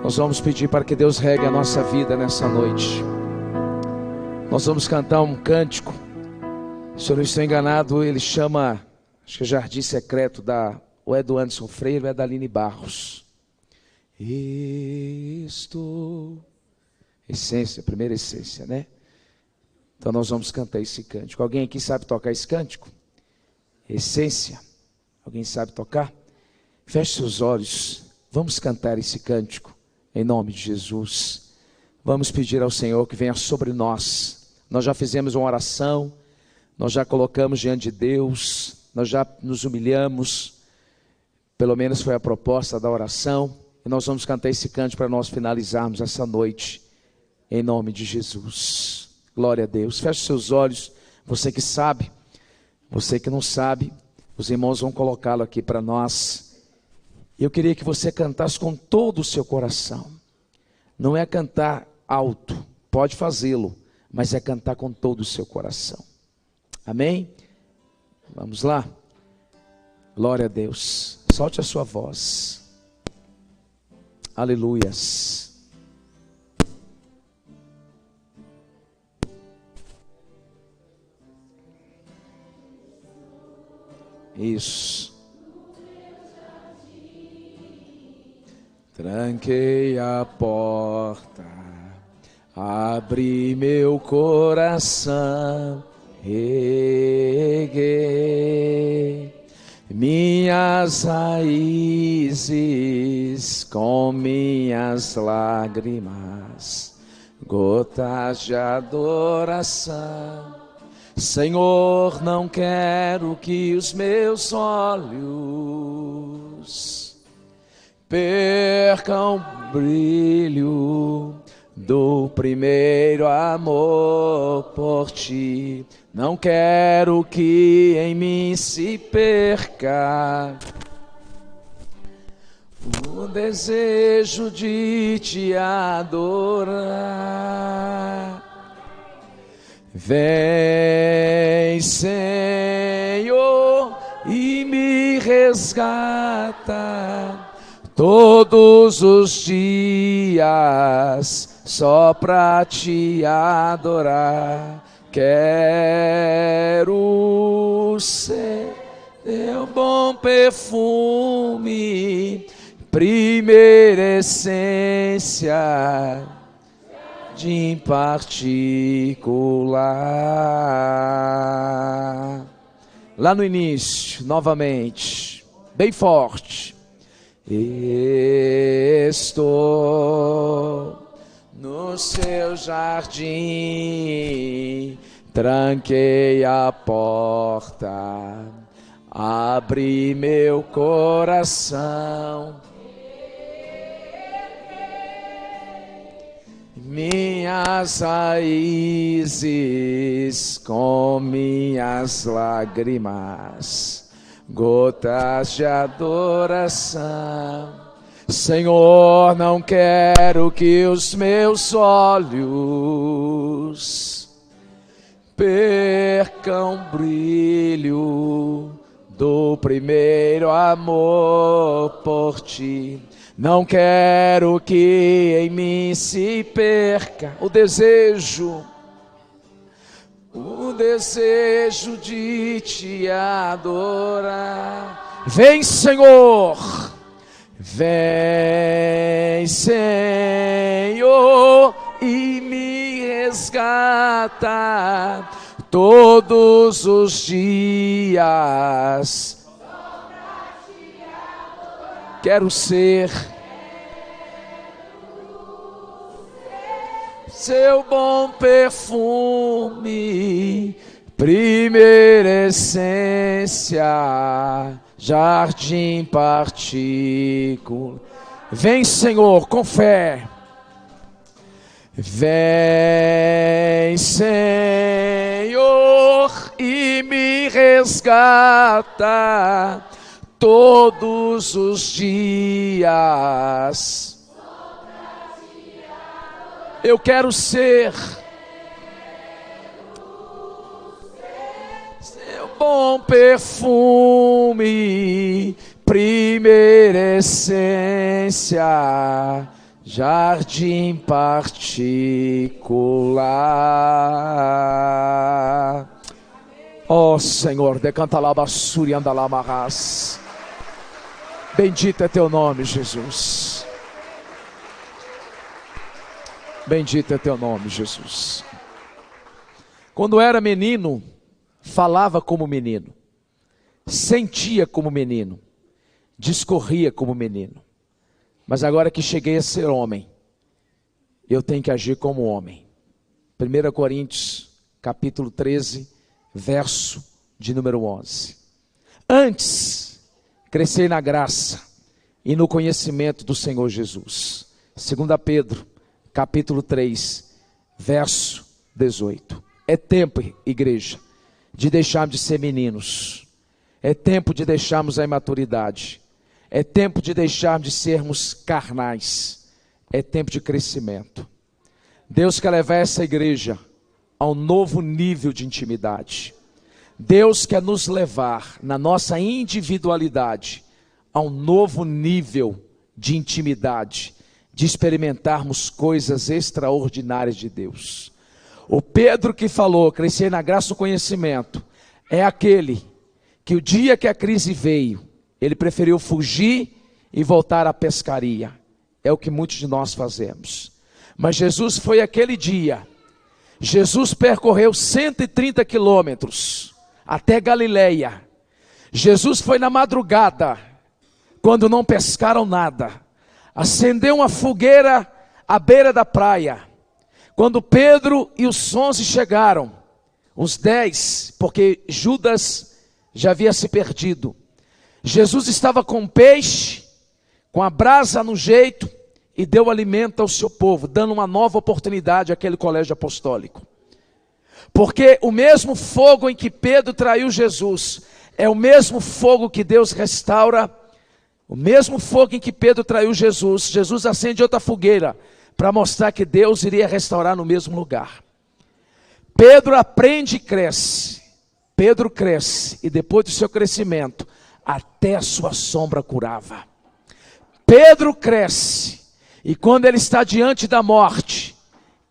nós vamos pedir para que Deus regue a nossa vida nessa noite. Nós vamos cantar um cântico. Se eu não estou enganado, ele chama, acho que é Jardim Secreto, ou é do Anderson Freire ou é da Aline Barros. Estou. Essência, primeira essência, né? Então nós vamos cantar esse cântico. Alguém aqui sabe tocar esse cântico? Essência. Alguém sabe tocar? Feche seus olhos. Vamos cantar esse cântico em nome de Jesus. Vamos pedir ao Senhor que venha sobre nós. Nós já fizemos uma oração, nós já colocamos diante de Deus, nós já nos humilhamos, pelo menos foi a proposta da oração, e nós vamos cantar esse cântico para nós finalizarmos essa noite, em nome de Jesus. Glória a Deus. Feche seus olhos, você que sabe, você que não sabe, os irmãos vão colocá-lo aqui para nós. Eu queria que você cantasse com todo o seu coração. Não é cantar alto, pode fazê-lo, mas é cantar com todo o seu coração. Amém? Vamos lá? Glória a Deus. Solte a sua voz. Aleluias. Isso. Tranquei a porta, abri meu coração, reguei minhas raízes com minhas lágrimas, gotas de adoração. Senhor, não quero que os meus olhos percam o brilho do primeiro amor por ti. Não quero que em mim se perca o desejo de te adorar. Vem, Senhor, e me resgata todos os dias, só pra te adorar. Quero ser teu bom perfume, primeira essência de particular. Lá no início, novamente, bem forte. Estou no seu jardim, tranquei a porta, abri meu coração. Minhas raízes com minhas lágrimas, gotas de adoração. Senhor, não quero que os meus olhos percam o brilho do primeiro amor por ti. Não quero que em mim se perca o desejo de te adorar. Vem, Senhor, vem, Senhor, e me resgata todos os dias. Quero ser seu bom perfume, primeira essência, jardim particular. Vem, Senhor, com fé. Vem, Senhor, e me resgata todos os dias. Eu quero ser seu bom perfume, primeira essência, jardim particular. Ó Senhor, decanta lá basuri andalamarras. Bendito é teu nome, Jesus. Bendito é teu nome, Jesus. Quando era menino, falava como menino. sentia como menino, discorria como menino. Mas agora que cheguei a ser homem, eu tenho que agir como homem. 1 Coríntios, capítulo 13, verso de número 11. Antes, crescei na graça e no conhecimento do Senhor Jesus. 2 Pedro, capítulo 3, verso 18. É tempo, igreja, de deixarmos de ser meninos. É tempo de deixarmos a imaturidade. É tempo de deixarmos de sermos carnais. É tempo de crescimento. Deus quer levar essa igreja a um novo nível de intimidade. Deus quer nos levar na nossa individualidade a um novo nível de intimidade, de experimentarmos coisas extraordinárias de Deus. O Pedro que falou, crescer na graça e no conhecimento, é aquele que o dia que a crise veio, ele preferiu fugir e voltar à pescaria. É o que muitos de nós fazemos. Mas Jesus foi aquele dia. Jesus percorreu 130 quilômetros até Galileia. Jesus foi na madrugada, quando não pescaram nada. Acendeu uma fogueira à beira da praia. Quando Pedro e os 11 chegaram, os 10, porque Judas já havia se perdido. Jesus estava com peixe, com a brasa no jeito, e deu alimento ao seu povo, dando uma nova oportunidade àquele colégio apostólico. Porque o mesmo fogo em que Pedro traiu Jesus, é o mesmo fogo que Deus restaura. O mesmo fogo em que Pedro traiu Jesus, Jesus acende outra fogueira, para mostrar que Deus iria restaurar no mesmo lugar. Pedro aprende e cresce. Pedro cresce, e depois do seu crescimento, até a sua sombra curava. Pedro cresce, e quando ele está diante da morte,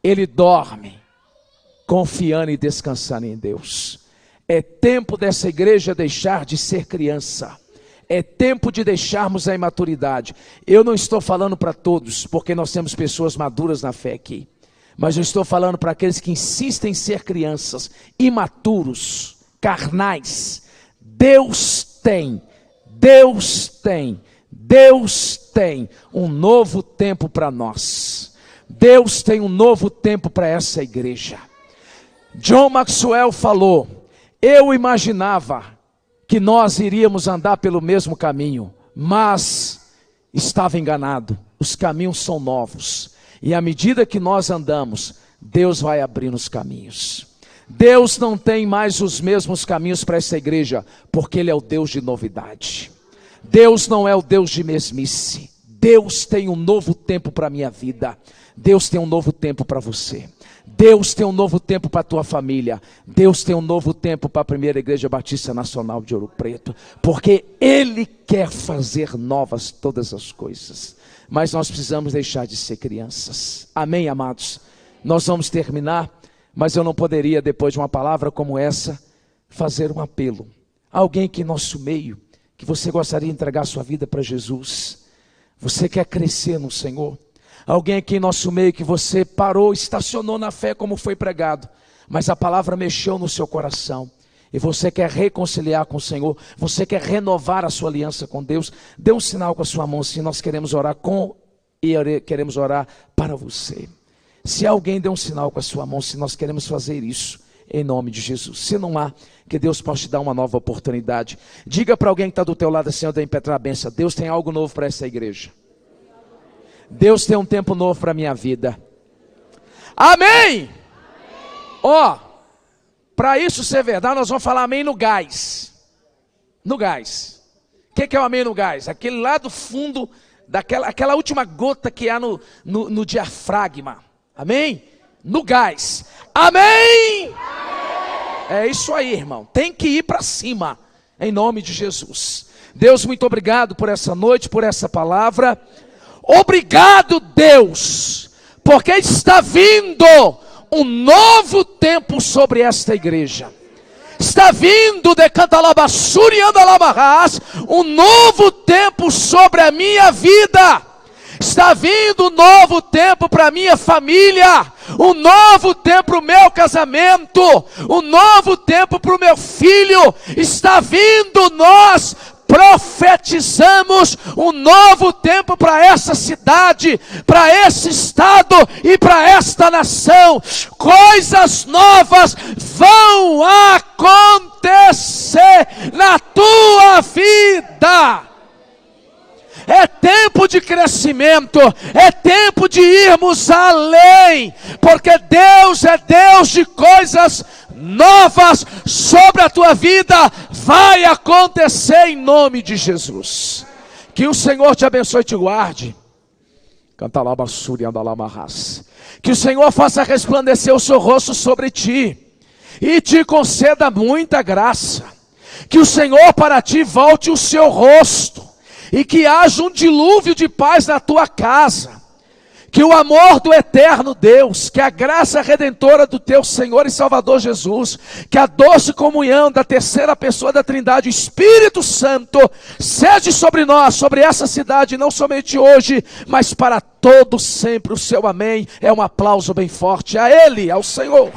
ele dorme, confiando e descansando em Deus. É tempo dessa igreja deixar de ser criança. É tempo de deixarmos a imaturidade. Eu não estou falando para todos, porque nós temos pessoas maduras na fé aqui. Mas eu estou falando para aqueles que insistem em ser crianças, imaturos, carnais. Deus tem um novo tempo para nós. Deus tem um novo tempo para essa igreja. John Maxwell falou: eu imaginava que nós iríamos andar pelo mesmo caminho, mas estava enganado. Os caminhos são novos, e à medida que nós andamos, Deus vai abrindo os caminhos. Deus não tem mais os mesmos caminhos para essa igreja, porque Ele é o Deus de novidade. Deus não é o Deus de mesmice. Deus tem um novo tempo para a minha vida. Deus tem um novo tempo para você. Deus tem um novo tempo para a tua família. Deus tem um novo tempo para a primeira igreja batista nacional de Ouro Preto. Porque Ele quer fazer novas todas as coisas. Mas nós precisamos deixar de ser crianças. Amém, amados? Nós vamos terminar, mas eu não poderia, depois de uma palavra como essa, fazer um apelo. Alguém que em nosso meio, que você gostaria de entregar sua vida para Jesus. Você quer crescer no Senhor. Alguém aqui em nosso meio que você parou, estacionou na fé como foi pregado, mas a palavra mexeu no seu coração, e você quer reconciliar com o Senhor, você quer renovar a sua aliança com Deus. Dê um sinal com a sua mão, se nós queremos orar com e queremos orar para você. Se alguém deu um sinal com a sua mão, se nós queremos fazer isso, em nome de Jesus. Se não há, que Deus possa te dar uma nova oportunidade. Diga para alguém que está do teu lado assim, ó, da impetrar a benção: Deus tem algo novo para essa igreja. Deus tem um tempo novo para a minha vida. Amém! Ó, para isso ser verdade, nós vamos falar amém no gás. No gás. O que é o amém no gás? Aquele lá do fundo, aquela última gota que há no diafragma. Amém? No gás. Amém! É isso aí, irmão. Tem que ir para cima, em nome de Jesus. Deus, muito obrigado por essa noite, por essa palavra. Obrigado, Deus, porque está vindo um novo tempo sobre esta igreja. Está vindo de Cantalabassuri e Andalabarras um novo tempo sobre a minha vida. Está vindo um novo tempo para a minha família, um novo tempo para o meu casamento, um novo tempo para o meu filho, está vindo. Nós profetizamos um novo tempo para essa cidade, para esse estado e para esta nação. Coisas novas vão acontecer na tua vida. É tempo de crescimento, é tempo de irmos além, porque Deus é Deus de coisas novas sobre a tua vida. Vai acontecer em nome de Jesus. Que o Senhor te abençoe e te guarde. Canta lá, Bassuri, anda lá, Marras. Que o Senhor faça resplandecer o seu rosto sobre ti e te conceda muita graça. Que o Senhor para ti volte o seu rosto e que haja um dilúvio de paz na tua casa. Que o amor do eterno Deus, que a graça redentora do teu Senhor e Salvador Jesus, que a doce comunhão da terceira pessoa da Trindade, o Espírito Santo, seja sobre nós, sobre essa cidade, não somente hoje, mas para todo sempre. O seu amém é um aplauso bem forte a Ele, ao Senhor.